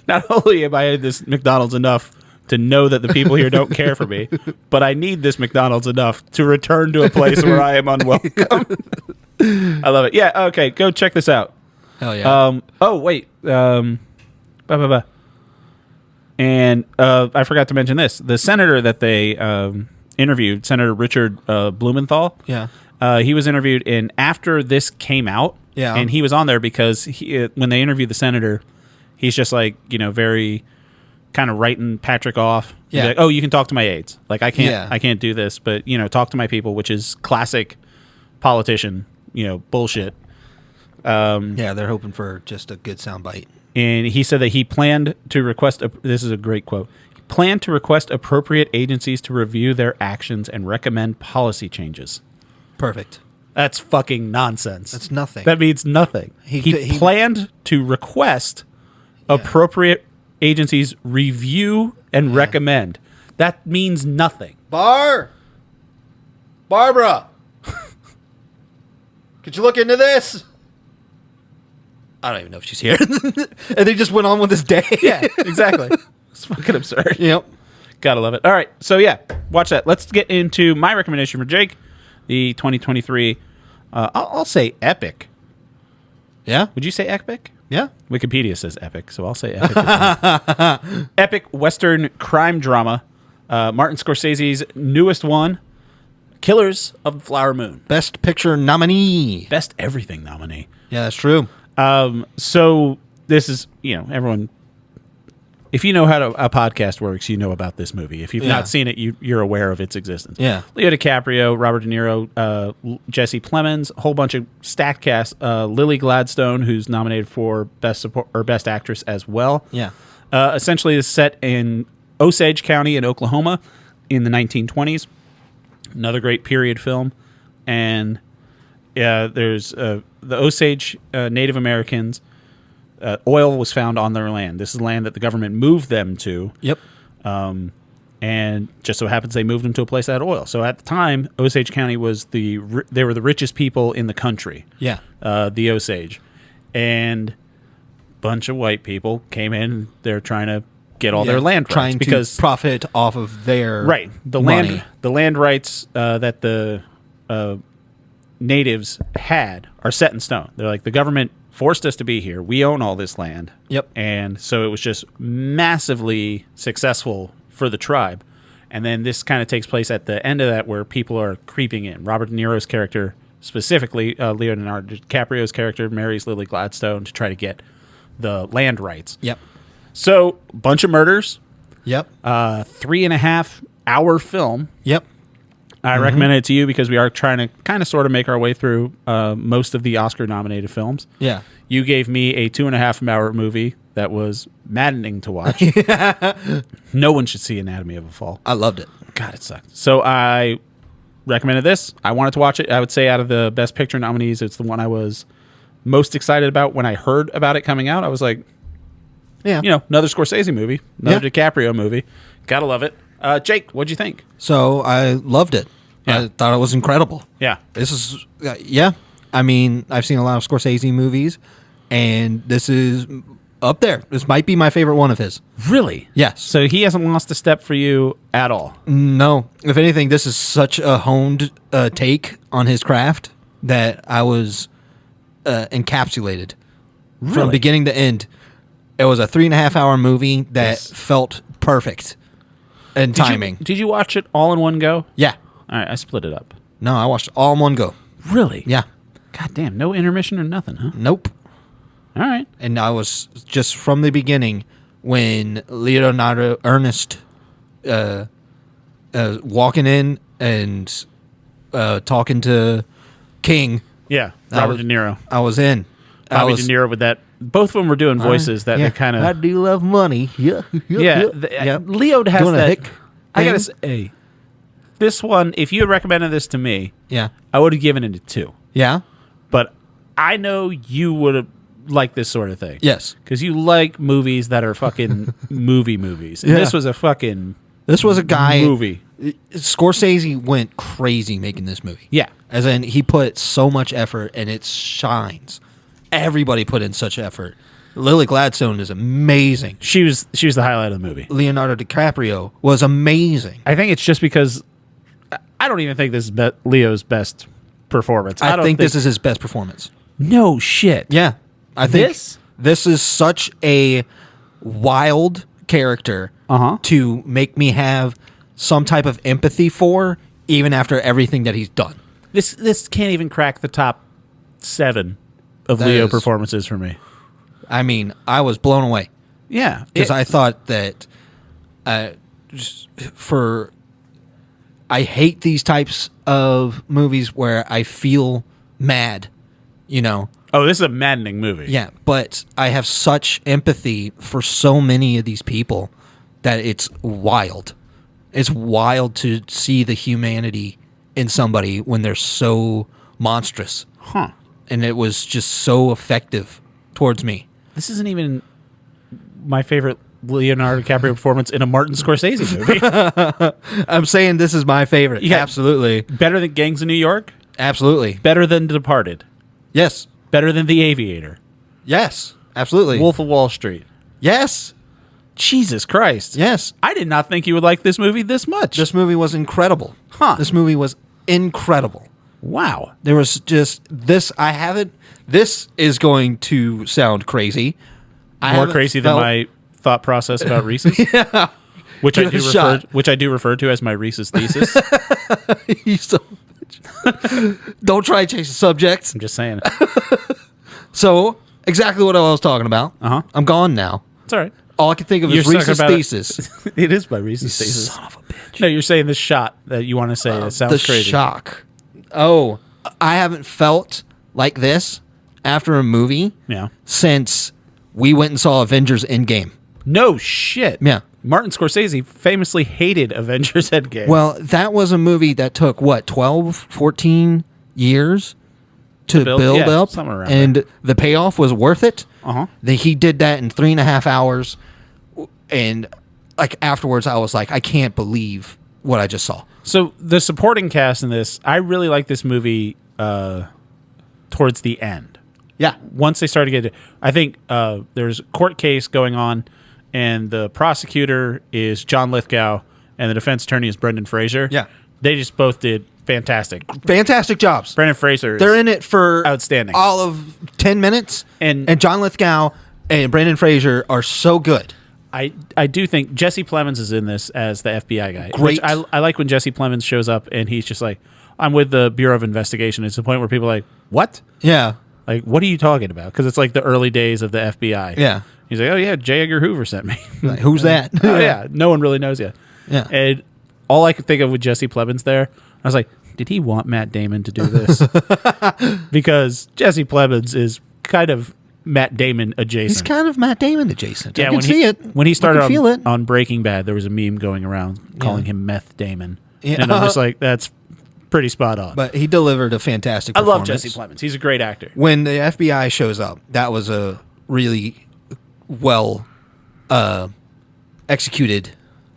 Not only am I at this McDonald's enough to know that the people here don't care for me, but I need this McDonald's enough to return to a place where I am unwelcome. I love it. Yeah. Okay. Go check this out. Hell yeah. Oh wait. And I forgot to mention this. The senator that they interviewed, Senator Richard Blumenthal. Yeah. He was interviewed, and after this came out, Yeah. and he was on there because when they interviewed the senator, he's just like very kind of writing Patrick off. He's Yeah. like, oh, you can talk to my aides. Like I Yeah. can't do this, but talk to my people, which is classic politician, bullshit. Yeah, they're hoping for just a good soundbite. And he said that he planned to request. This is a great quote. He planned to request appropriate agencies to review their actions and recommend policy changes. Perfect. That's fucking nonsense. That's nothing. That means nothing. He planned to request appropriate agencies review and recommend. That means nothing. Barbara, could you look into this? I don't even know if she's here. And they just went on with his day. Yeah, exactly. It's fucking absurd. Yep. Gotta love it. All right, so watch that. Let's get into my recommendation for Jake, the 2023. I'll say epic. Yeah. Would you say epic? Yeah. Wikipedia says epic, so I'll say epic. Epic Western crime drama. Martin Scorsese's newest one, Killers of the Flower Moon. Best Picture nominee. Best everything nominee. Yeah, that's true. So this is, everyone, if you know how a podcast works, you know about this movie. If you've not seen it, you're aware of its existence. Yeah. Leo DiCaprio, Robert De Niro, Jesse Plemons, a whole bunch of stacked cast. Lily Gladstone, who's nominated for Best Support or Best Actress as well. Yeah. Essentially, is set in Osage County in Oklahoma in the 1920s. Another great period film, and there's the Osage Native Americans. Oil was found on their land. This is land that the government moved them to. Yep. And just so happens they moved them to a place that had oil. So at the time, Osage County was they were the richest people in the country. Yeah. The Osage, and a bunch of white people came in. They're trying to get all their land rights trying because to profit off of their the money. land rights that the natives had are set in stone. They're like, the government forced us to be here. We own all this land. Yep. And so it was just massively successful for the tribe. And then this kind of takes place at the end of that where people are creeping in. Robert De Niro's character, specifically Leonardo DiCaprio's character, marries Lily Gladstone to try to get the land rights. Yep. So, bunch of murders. Yep. 3.5 hour film. Yep. I recommend it to you because we are trying to kind of sort of make our way through most of the Oscar nominated films. Yeah. You gave me a 2.5 hour movie that was maddening to watch. No one should see Anatomy of a Fall. I loved it. God, it sucked. So I recommended this. I wanted to watch it. I would say out of the Best Picture nominees, it's the one I was most excited about when I heard about it coming out. I was like, Yeah. another Scorsese movie, another DiCaprio movie. Gotta love it. Jake, what'd you think? So I loved it. Yeah. I thought it was incredible. Yeah. This is, yeah. I mean, I've seen a lot of Scorsese movies, and this is up there. This might be my favorite one of his. Really? Yes. So he hasn't lost a step for you at all? No. If anything, this is such a honed take on his craft that I was encapsulated from Really? beginning to end. It was a 3.5 hour movie that felt perfect in timing. Did you watch it all in one go? Yeah. All right, I split it up. No, I watched it all in one go. Really? Yeah. God damn, no intermission or nothing, huh? Nope. All right. And I was just from the beginning when Leonardo Ernest walking in and talking to King. Yeah, I Robert was- De Niro. I was in. Bobby De Niro with that. Both of them were doing voices that yeah. they kind I of... do love money. Yeah. Yeah. Leo has Doing a that... hick I gotta thing. say, this one, if you had recommended this to me, Yeah. I would have given it a 2. Yeah. But I know you would have liked this sort of thing. Yes. Because you like movies that are fucking movies. And Yeah. this was a fucking This was a guy. movie. Scorsese went crazy making this movie. Yeah. As in, he put so much effort and it shines. Everybody put in such effort. Lily Gladstone is amazing. She was the highlight of the movie. Leonardo DiCaprio was amazing. I think it's just because I don't even think this is Leo's best performance. I don't think this is his best performance. no shit. Yeah. I think This? this is such a wild character Uh-huh. to make me have some type of empathy for, even after everything that he's done. This can't even crack the top 7 of That Leo is- performances for me. I mean, I was blown away. Yeah, Because I thought that I hate these types of movies where I feel mad, Oh, this is a maddening movie. Yeah, but I have such empathy for so many of these people that it's wild. It's wild to see the humanity in somebody when they're so monstrous. Huh. And it was just so effective towards me. This isn't even my favorite Leonardo DiCaprio performance in a Martin Scorsese movie. I'm saying this is my favorite. Yeah. Absolutely. Better than Gangs of New York? Absolutely. Better than The Departed? Yes. Better than The Aviator? Yes. Absolutely. Wolf of Wall Street? Yes. Jesus Christ. Yes. I did not think you would like this movie this much. This movie was incredible. Huh. This movie was incredible. Wow. There was just this. This is going to sound crazy. More crazy than my thought process about Reese's? Yeah. Which Give it a shot. I do refer to as my Reese's thesis. You so bitch. Don't try to change the subject. I'm just saying. So, exactly what I was talking about. Uh-huh. I'm gone now. It's all right. All I can think of You're is talking Reese's about it. thesis. It is my Reese's thesis. Son of a bitch. No, you're saying the shot that you want to say. That sounds The crazy. shock. Oh, I haven't felt like this after a movie Yeah. since we went and saw Avengers Endgame. No shit. Yeah. Martin Scorsese famously hated Avengers Endgame. Well, that was a movie that took, 12, 14 years to build? build Yeah, up, somewhere around and the payoff was worth it. Uh-huh. He did that in 3.5 hours, and afterwards, I was like, I can't believe what I just saw. So the supporting cast in this, I really like this movie towards the end. Yeah. Once they started getting, I think there's a court case going on, and the prosecutor is John Lithgow, and the defense attorney is Brendan Fraser. Yeah. They just both did fantastic. Fantastic jobs. Brendan Fraser, They're in it for outstanding. all of 10 minutes, And John Lithgow and Brendan Fraser are so good. I do think Jesse Plemons is in this as the FBI guy. Great. Which I like when Jesse Plemons shows up and he's just like, I'm with the Bureau of Investigation. It's the point where people are like, what? Yeah. Like, what are you talking about? Because it's like the early days of the FBI. Yeah. He's like, oh, yeah, J. Edgar Hoover sent me. Like, who's that? Oh, yeah. No one really knows yet. Yeah. And all I could think of with Jesse Plemons there, I was like, did he want Matt Damon to do this? Because Jesse Plemons is kind of Matt Damon adjacent. He's kind of Matt Damon adjacent. Yeah, I can see it. When he started feel it. on Breaking Bad, there was a meme going around calling him Meth Damon. Yeah. And I'm just like, that's pretty spot on. But he delivered a fantastic I performance. love Jesse Plemons. He's a great actor. When the FBI shows up, that was a really well executed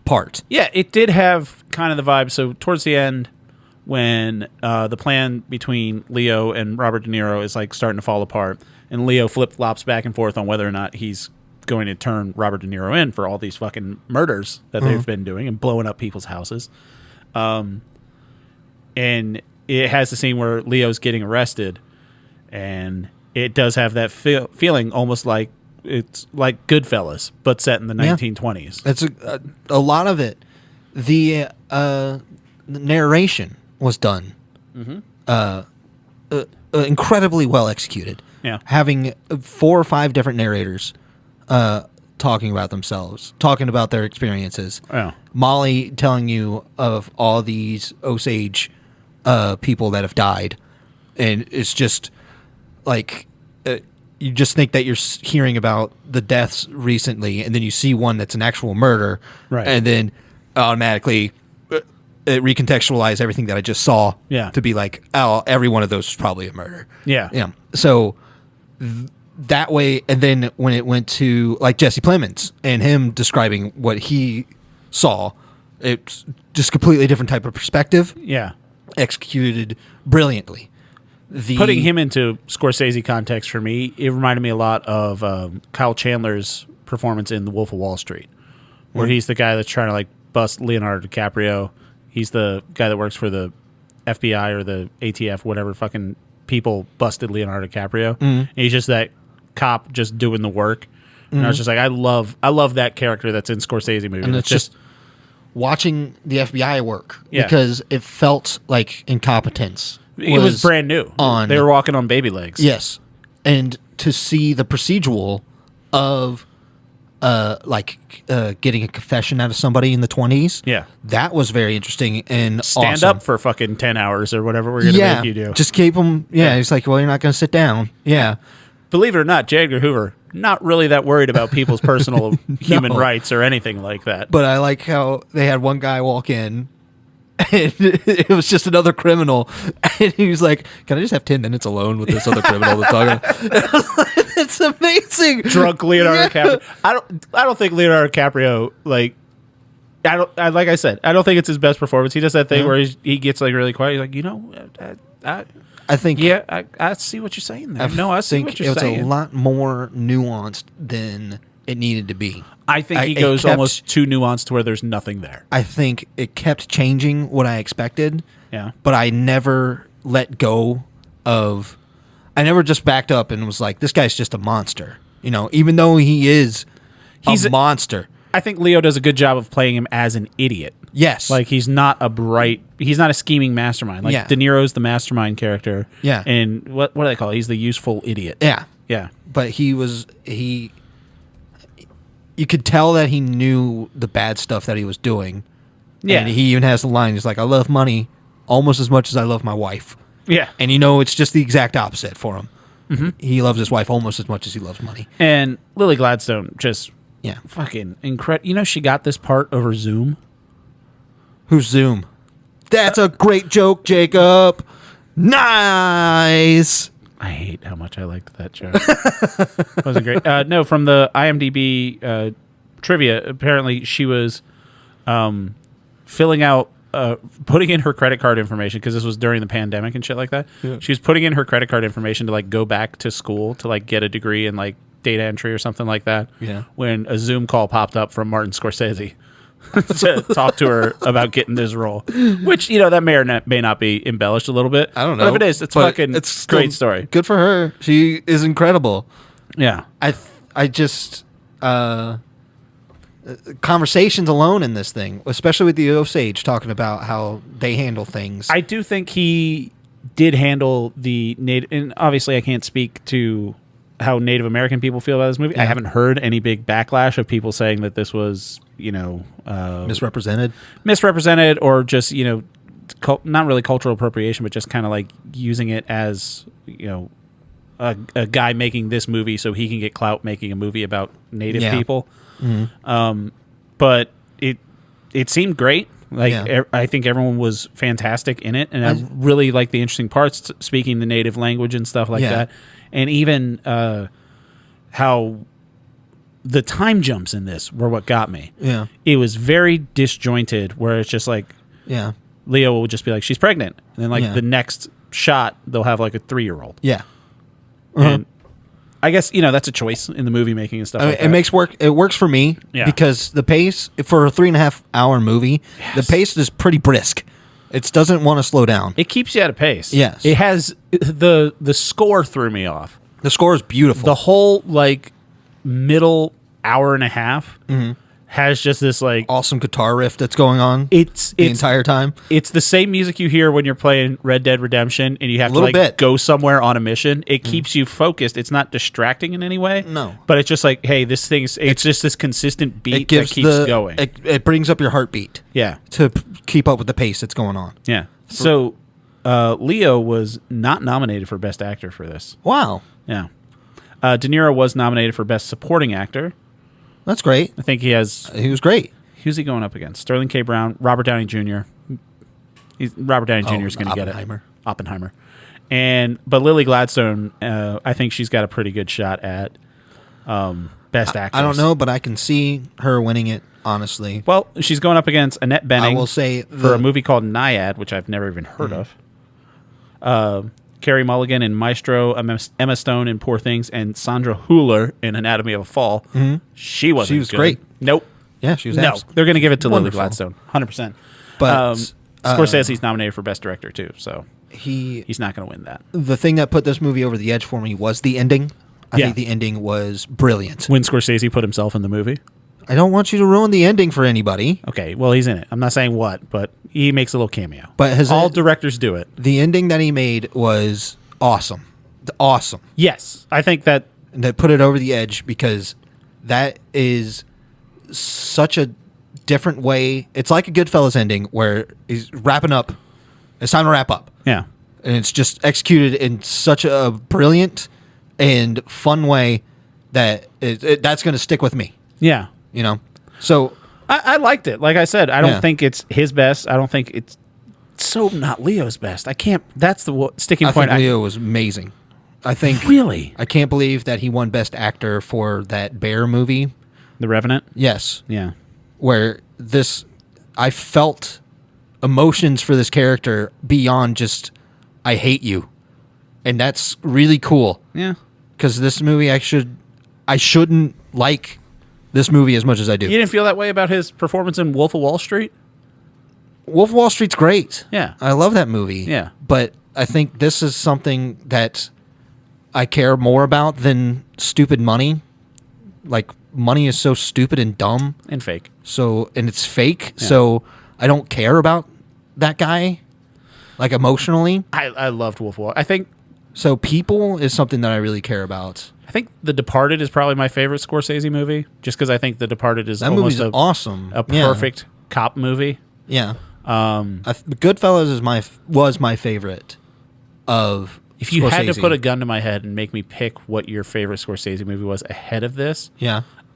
part. Yeah, it did have kind of the vibe. So towards the end, when the plan between Leo and Robert De Niro is like starting to fall apart, and Leo flip-flops back and forth on whether or not he's going to turn Robert De Niro in for all these fucking murders that they've been doing and blowing up people's houses. And it has the scene where Leo's getting arrested, and it does have that feeling almost like it's like Goodfellas, but set in the 1920s. That's a lot of it. The narration was done incredibly well executed. Yeah. Having 4 or 5 different narrators talking about themselves, talking about their experiences. Yeah. Molly telling you of all these Osage people that have died. And it's just like you just think that you're hearing about the deaths recently, and then you see one that's an actual murder. Right. And then automatically it recontextualize everything that I just saw to be like, oh, every one of those was probably a murder. Yeah. Yeah. So that way, and then when it went to like Jesse Plemons and him describing what he saw, it's just completely different type of perspective. Yeah. Executed brilliantly. Putting him into Scorsese context for me, it reminded me a lot of Kyle Chandler's performance in The Wolf of Wall Street, where he's the guy that's trying to like bust Leonardo DiCaprio. He's the guy that works for the FBI or the ATF, whatever fucking people busted Leonardo DiCaprio. And he's just that cop just doing the work. And I was just like, I love that character that's in Scorsese movies. And it's just watching the FBI work Yeah. because it felt like incompetence. It was brand new. They were walking on baby legs. Yes. And to see the procedural of getting a confession out of somebody in the 20s. Yeah. That was very interesting and Stand awesome. up for fucking 10 hours or whatever we're going to make you do. Just keep them. Yeah. It's like, well, you're not going to sit down. Yeah. Believe it or not, J. Edgar Hoover, not really that worried about people's personal human rights or anything like that. But I like how they had one guy walk in and it was just another criminal. And he was like, can I just have 10 minutes alone with this other criminal that's talking? And I was like, it's amazing. Drunk Leonardo DiCaprio. I don't think Leonardo DiCaprio, like, like I said, I don't think it's his best performance. He does that thing where he gets like really quiet. He's like, I think I see what you're saying there. I see what you're saying. It's a lot more nuanced than it needed to be. I think he goes almost too nuanced to where there's nothing there. I think it kept changing what I expected. Yeah. But I never let go of... I never just backed up and was like, this guy's just a monster. You know, even though he is a monster. I think Leo does a good job of playing him as an idiot. Yes. Like, he's not a scheming mastermind. Like, De Niro's the mastermind character. Yeah. And what do they call it? He's the useful idiot. Yeah. Yeah. But you could tell that he knew the bad stuff that he was doing. Yeah. And he even has the line, he's like, I love money almost as much as I love my wife. Yeah. And it's just the exact opposite for him. Mm-hmm. He loves his wife almost as much as he loves money. And Lily Gladstone just Yeah. fucking incredible. You know, she got this part over Zoom. Who's Zoom? That's a great joke, Jacob. Nice. I hate how much I liked that joke. That wasn't great. No, from the IMDb trivia, apparently she was filling out, putting in her credit card information, because this was during the pandemic and shit like that. Yeah. She was putting in her credit card information to like go back to school to like get a degree in like data entry or something like that. Yeah. When a Zoom call popped up from Martin Scorsese. to talk to her about getting this role. Which, that may or may not be embellished a little bit. I don't know. But if it is, it's a great story. Good for her. She is incredible. Yeah. I just conversations alone in this thing, especially with the Osage talking about how they handle things. I do think he did handle the native, and obviously I can't speak to how Native American people feel about this movie. Yeah. I haven't heard any big backlash of people saying that this was, misrepresented or just, not really cultural appropriation, but just kind of like using it as, a guy making this movie so he can get clout making a movie about Native people. Mm-hmm. But it seemed great. I think everyone was fantastic in it, and I really like the interesting parts, speaking the native language and stuff like that, and even how the time jumps in this were what got me. Yeah, it was very disjointed, where it's just like, Leo will just be like, she's pregnant, and then the next shot they'll have like a 3-year-old. Yeah, and I guess that's a choice in the movie making and stuff. Like that. It works for me because the pace for a 3.5 hour movie, the pace is pretty brisk. It doesn't want to slow down. It keeps you at a pace. Yes, it has the score threw me off. The score is beautiful. The whole middle hour and a half has just this awesome guitar riff that's going on. It's the entire time. It's the same music you hear when you're playing Red Dead Redemption and you have to go somewhere on a mission. It keeps you focused. It's not distracting in any way. No, but it's just like, hey, this thing's it's just this consistent beat that keeps going. It brings up your heartbeat. Yeah, to keep up with the pace that's going on. Yeah. So Leo was not nominated for Best Actor for this. Wow. Yeah. De Niro was nominated for Best Supporting Actor. That's great. I think he was great. Who's he going up against? Sterling K. Brown, Robert Downey Jr. Robert Downey Jr. is going to get it. Oppenheimer. But Lily Gladstone, I think she's got a pretty good shot at Best Actress. I don't know, but I can see her winning it, honestly. Well, she's going up against Annette Bening. I will say for a movie called Naiad, which I've never even heard of. Carey Mulligan in Maestro, Emma Stone in Poor Things, and Sandra Hüller in Anatomy of a Fall. Mm-hmm. She was great. Nope. Yeah, she was. No, they're going to give it to Lily Gladstone, 100%. But Scorsese's nominated for Best Director too, so he's not going to win that. The thing that put this movie over the edge for me was the ending. I think the ending was brilliant. When Scorsese put himself in the movie. I don't want you to ruin the ending for anybody. Okay, well, he's in it. I'm not saying what, but he makes a little cameo. But all directors do it. The ending that he made was awesome. Awesome. Yes, I think that put it over the edge because that is such a different way. It's like a Goodfellas ending where he's wrapping up. It's time to wrap up. Yeah. And it's just executed in such a brilliant and fun way that that's going to stick with me. Yeah. So I liked it. Like I said, I don't think it's his best. I don't think it's so not Leo's best. I can't. That's the sticking point. I think Leo was amazing. I think really. I can't believe that he won Best Actor for that bear movie, The Revenant. Yes. Yeah. Where I felt emotions for this character beyond just I hate you, and that's really cool. Yeah. Because this movie, I shouldn't like this movie as much as I do. You didn't feel that way about his performance in Wolf of Wall Street? Wolf of Wall Street's great. Yeah. I love that movie. Yeah. But I think this is something that I care more about than stupid money. Like, money is so stupid and dumb. And fake. And it's fake. Yeah. So I don't care about that guy, like, emotionally. I loved Wolf of Wall. I think... So people is something that I really care about. I think The Departed is probably my favorite Scorsese movie, just because I think The Departed is almost awesome. A perfect cop movie. Yeah. Goodfellas was my favorite of If you Scorsese. had to put a gun to my head and make me pick what your favorite Scorsese movie was ahead of this,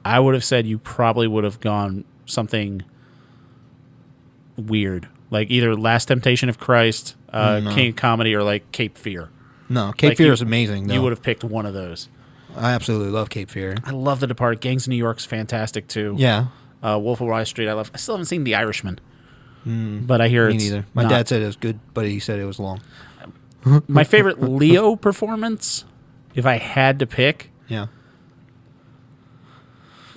I would have said you probably would have gone something weird, like either Last Temptation of Christ, King of Comedy, or like Cape Fear. No, Cape Fear is amazing, though. You would have picked one of those. I absolutely love Cape Fear. I love The Departed. Gangs of New York's fantastic, too. Yeah. Wolf of Wall Street, I love. I still haven't seen The Irishman. But I hear Me it's neither. My dad said it was good, but he said it was long. My favorite Leo performance, if I had to pick, Yeah.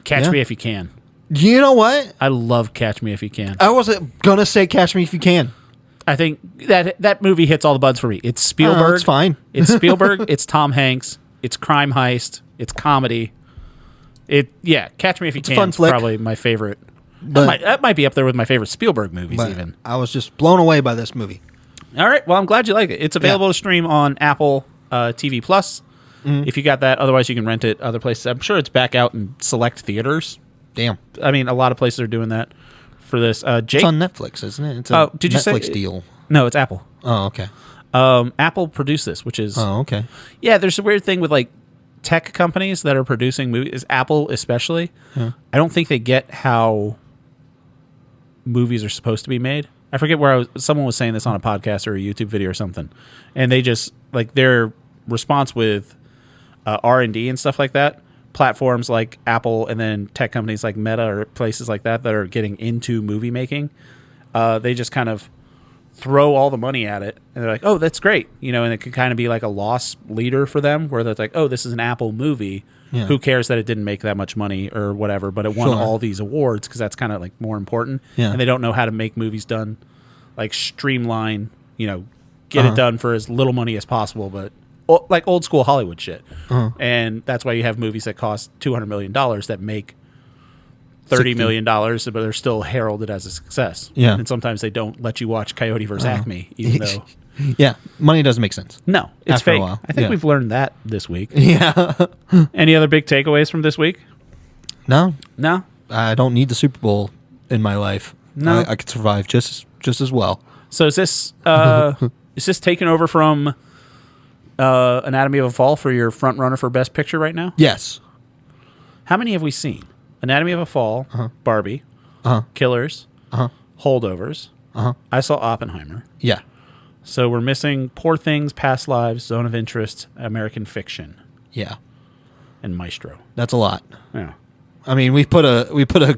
Catch Me If You Can. You know what? I love Catch Me If You Can. I wasn't gonna say Catch Me If You Can. I think that movie hits all the buds for me. It's Spielberg. It's fine. It's Spielberg. It's Tom Hanks. It's crime heist. It's comedy. Catch Me If You Can. Fun is flick. Probably my favorite. But- That might be up there with my favorite Spielberg movies. But Even. I was just blown away by this movie. All right. Well, I'm glad you like it. It's available to stream on Apple TV Plus. If you got that, otherwise you can rent it other places. I'm sure it's back out in select theaters. Damn. I mean, a lot of places are doing that for this. Jake, It's on Netflix, isn't it? It's a did you say Netflix deal. No, it's Apple. Oh, okay. Apple produced this, which is Okay. yeah. There's a weird thing with like tech companies that are producing movies, Apple especially. I don't think they get how movies are supposed to be made. I forget where someone was saying this on a podcast or a YouTube video or something, and they just like their response with R&D and stuff like that. Platforms like Apple and then tech companies like Meta or places like that are getting into movie making. They just kind of throw all the money at it, and they're like, "Oh, that's great," and it can kind of be like a loss leader for them, where they're like, "Oh, this is an Apple movie. Yeah. Who cares that it didn't make that much money or whatever, but it won Sure. all these awards because that's kind of like more important." Yeah. And they don't know how to make movies done like streamline, get it done for as little money as possible, but like old school Hollywood shit. And that's why you have movies that cost $200 million that make $30 million, but they're still heralded as a success. Yeah. And sometimes they don't let you watch Coyote vs. Acme, even though Yeah, money doesn't make sense. no, it's After a fake. while. I think Yeah. we've learned that this week. Yeah. Any other big takeaways from this week? No, No. I don't need the Super Bowl in my life. No. I could survive just as well. So is this taking over from Anatomy of a Fall for your front runner for Best Picture right now? Yes. How many have we seen? Anatomy of a Fall, Barbie, Killers, Holdovers. I saw Oppenheimer. Yeah. So we're missing Poor Things, Past Lives, Zone of Interest, American Fiction, Yeah. and Maestro. That's a lot. Yeah. I mean, we put a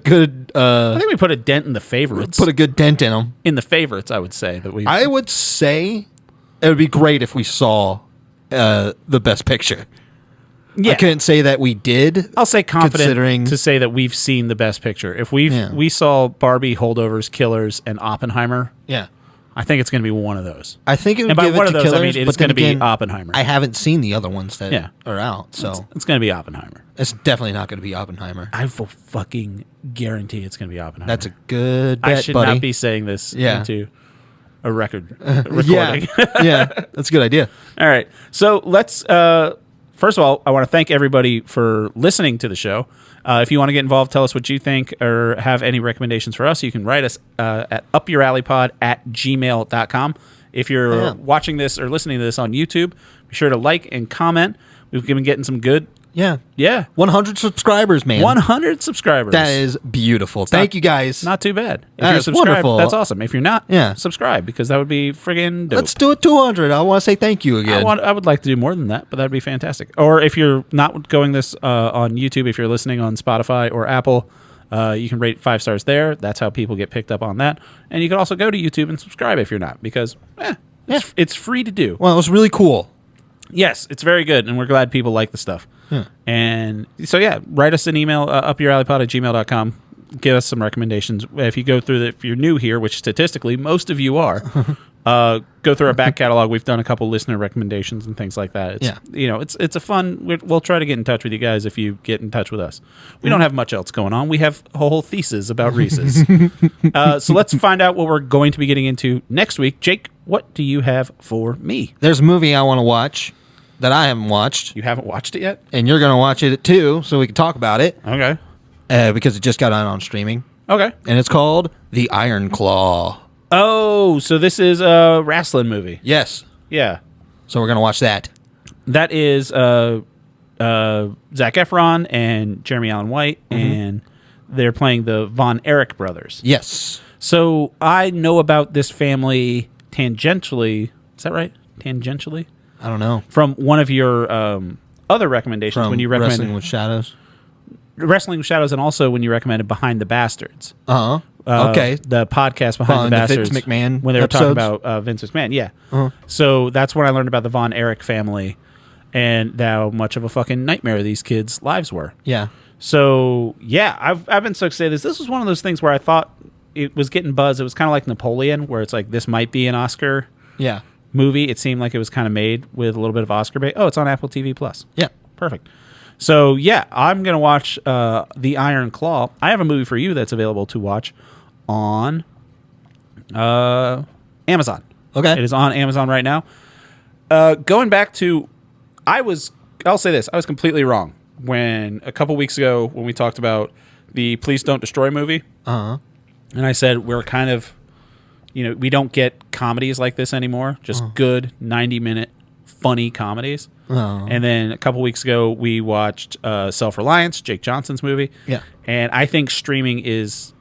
good I think we put a dent in the favorites. put a good dent in them. In the favorites, I would say that we. I would say it would be great if we saw the Best Picture. yeah. I couldn't say that we did. I'll say confident considering- to say that we've seen the Best Picture. If we saw Barbie, Holdovers, Killers, and Oppenheimer, Yeah. I think it's going to be one of those. I think it would And by give one it of to those, I Killers, mean it's but then going to be again, Oppenheimer. I haven't seen the other ones that Yeah. are out, so It's going to be Oppenheimer. it's definitely not going to be Oppenheimer. I will fucking guarantee it's going to be Oppenheimer. That's a good bet, I should buddy. not be saying this Yeah. into a record Yeah, recording. yeah, that's a good idea. All right. So let's, first of all, I want to thank everybody for listening to the show. If you want to get involved, tell us what you think or have any recommendations for us, you can write us at upyouralleypod@gmail.com. If you're watching this or listening to this on YouTube, be sure to like and comment. We've been getting some good, Yeah, yeah, 100 subscribers, man. 100 subscribers. That is beautiful. Thank you, guys. Not too bad. If That you're is subscribed, wonderful. that's awesome. If you're not, Yeah. subscribe because that would be friggin' dope. Let's do it 200. I want to say thank you again. I would like to do more than that, but that'd be fantastic. Or if you're not going this on YouTube, if you're listening on Spotify or Apple, you can rate 5 stars there. That's how people get picked up on that. And you can also go to YouTube and subscribe if you're not, because it's free to do. Well, it was really cool. Yes, it's very good, and we're glad people like the stuff. And so, write us an email, upyouralleypod@gmail.com. Give us some recommendations. If you go through if you're new here, which statistically most of you are, go through our back catalog. We've done a couple listener recommendations and things like that. It's a fun. We'll try to get in touch with you guys if you get in touch with us. We don't have much else going on. We have a whole thesis about Reese's. So let's find out what we're going to be getting into next week. Jake, what do you have for me? There's a movie I want to watch that I haven't watched, You haven't watched it yet? and you're going to watch it too, so we can talk about it Okay. because it just got on streaming, Okay. and it's called The Iron Claw. Oh, so this is a wrestling movie. Yes, Yeah. so we're going to watch that. That is Zac Efron and Jeremy Allen White, and they're playing the Von Erich brothers. Yes. So I know about this family tangentially. Is that right? Tangentially? I don't know. From one of your other recommendations From when you recommended Wrestling with Shadows. Wrestling with Shadows, and also when you recommended Behind the Bastards. Okay. The podcast Behind the Vince Bastards. McMahon When they were talking episodes? about Vince McMahon, yeah. So that's when I learned about the Von Erich family and how much of a fucking nightmare these kids' lives were. Yeah. So yeah, I've been so excited. This was one of those things where I thought it was getting buzz. It was kind of like Napoleon, where it's like this might be an Oscar Yeah. movie. It seemed like it was kind of made with a little bit of Oscar bait. Oh, it's on Apple TV Plus. Yeah. Perfect. So yeah, I'm gonna watch The Iron Claw. I have a movie for you that's available to watch on Amazon. Okay. It is on Amazon right now. Going back to, I'll say this, I was completely wrong when a couple weeks ago when we talked about the Please Don't Destroy movie. Uh-huh. And I said we're kind of, we don't get comedies like this anymore. Just good 90-minute funny comedies. Oh. And then a couple weeks ago we watched Self-Reliance, Jake Johnson's movie. Yeah. And I think streaming is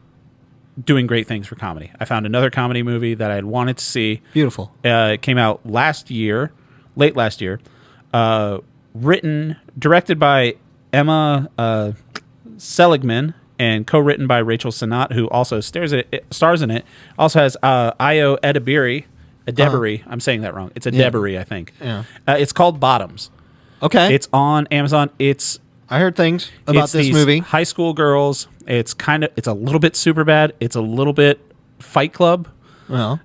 doing great things for comedy. I found another comedy movie that I had wanted to see. Beautiful. It came out late last year. Directed by Emma Seligman and co-written by Rachel Sennott, who also stars in it. Also has Ayo Edebiri. I'm saying that wrong. It's Edebiri, I think. Yeah. It's called Bottoms. Okay. It's on Amazon. I heard things about this these movie. High school girls. It's a little bit Superbad. It's a little bit Fight Club. Well,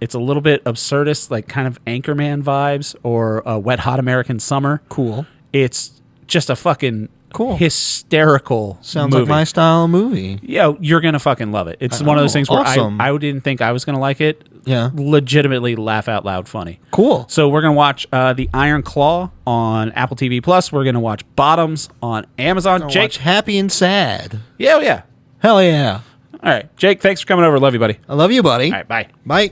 It's a little bit absurdist, like kind of Anchorman vibes or Wet Hot American Summer. cool. It's just a fucking Cool. hysterical Sounds movie. like my style of movie. Yeah, you're gonna fucking love it. It's one of those things where awesome. I didn't think I was gonna like it. Yeah. Legitimately laugh out loud funny. Cool. So we're gonna watch The Iron Claw on Apple TV Plus. We're gonna watch Bottoms on Amazon. Jake, Watch Happy and Sad. yeah. Hell yeah. All right, Jake. Thanks for coming over. Love you, buddy. I love you, buddy. All right, bye. Bye.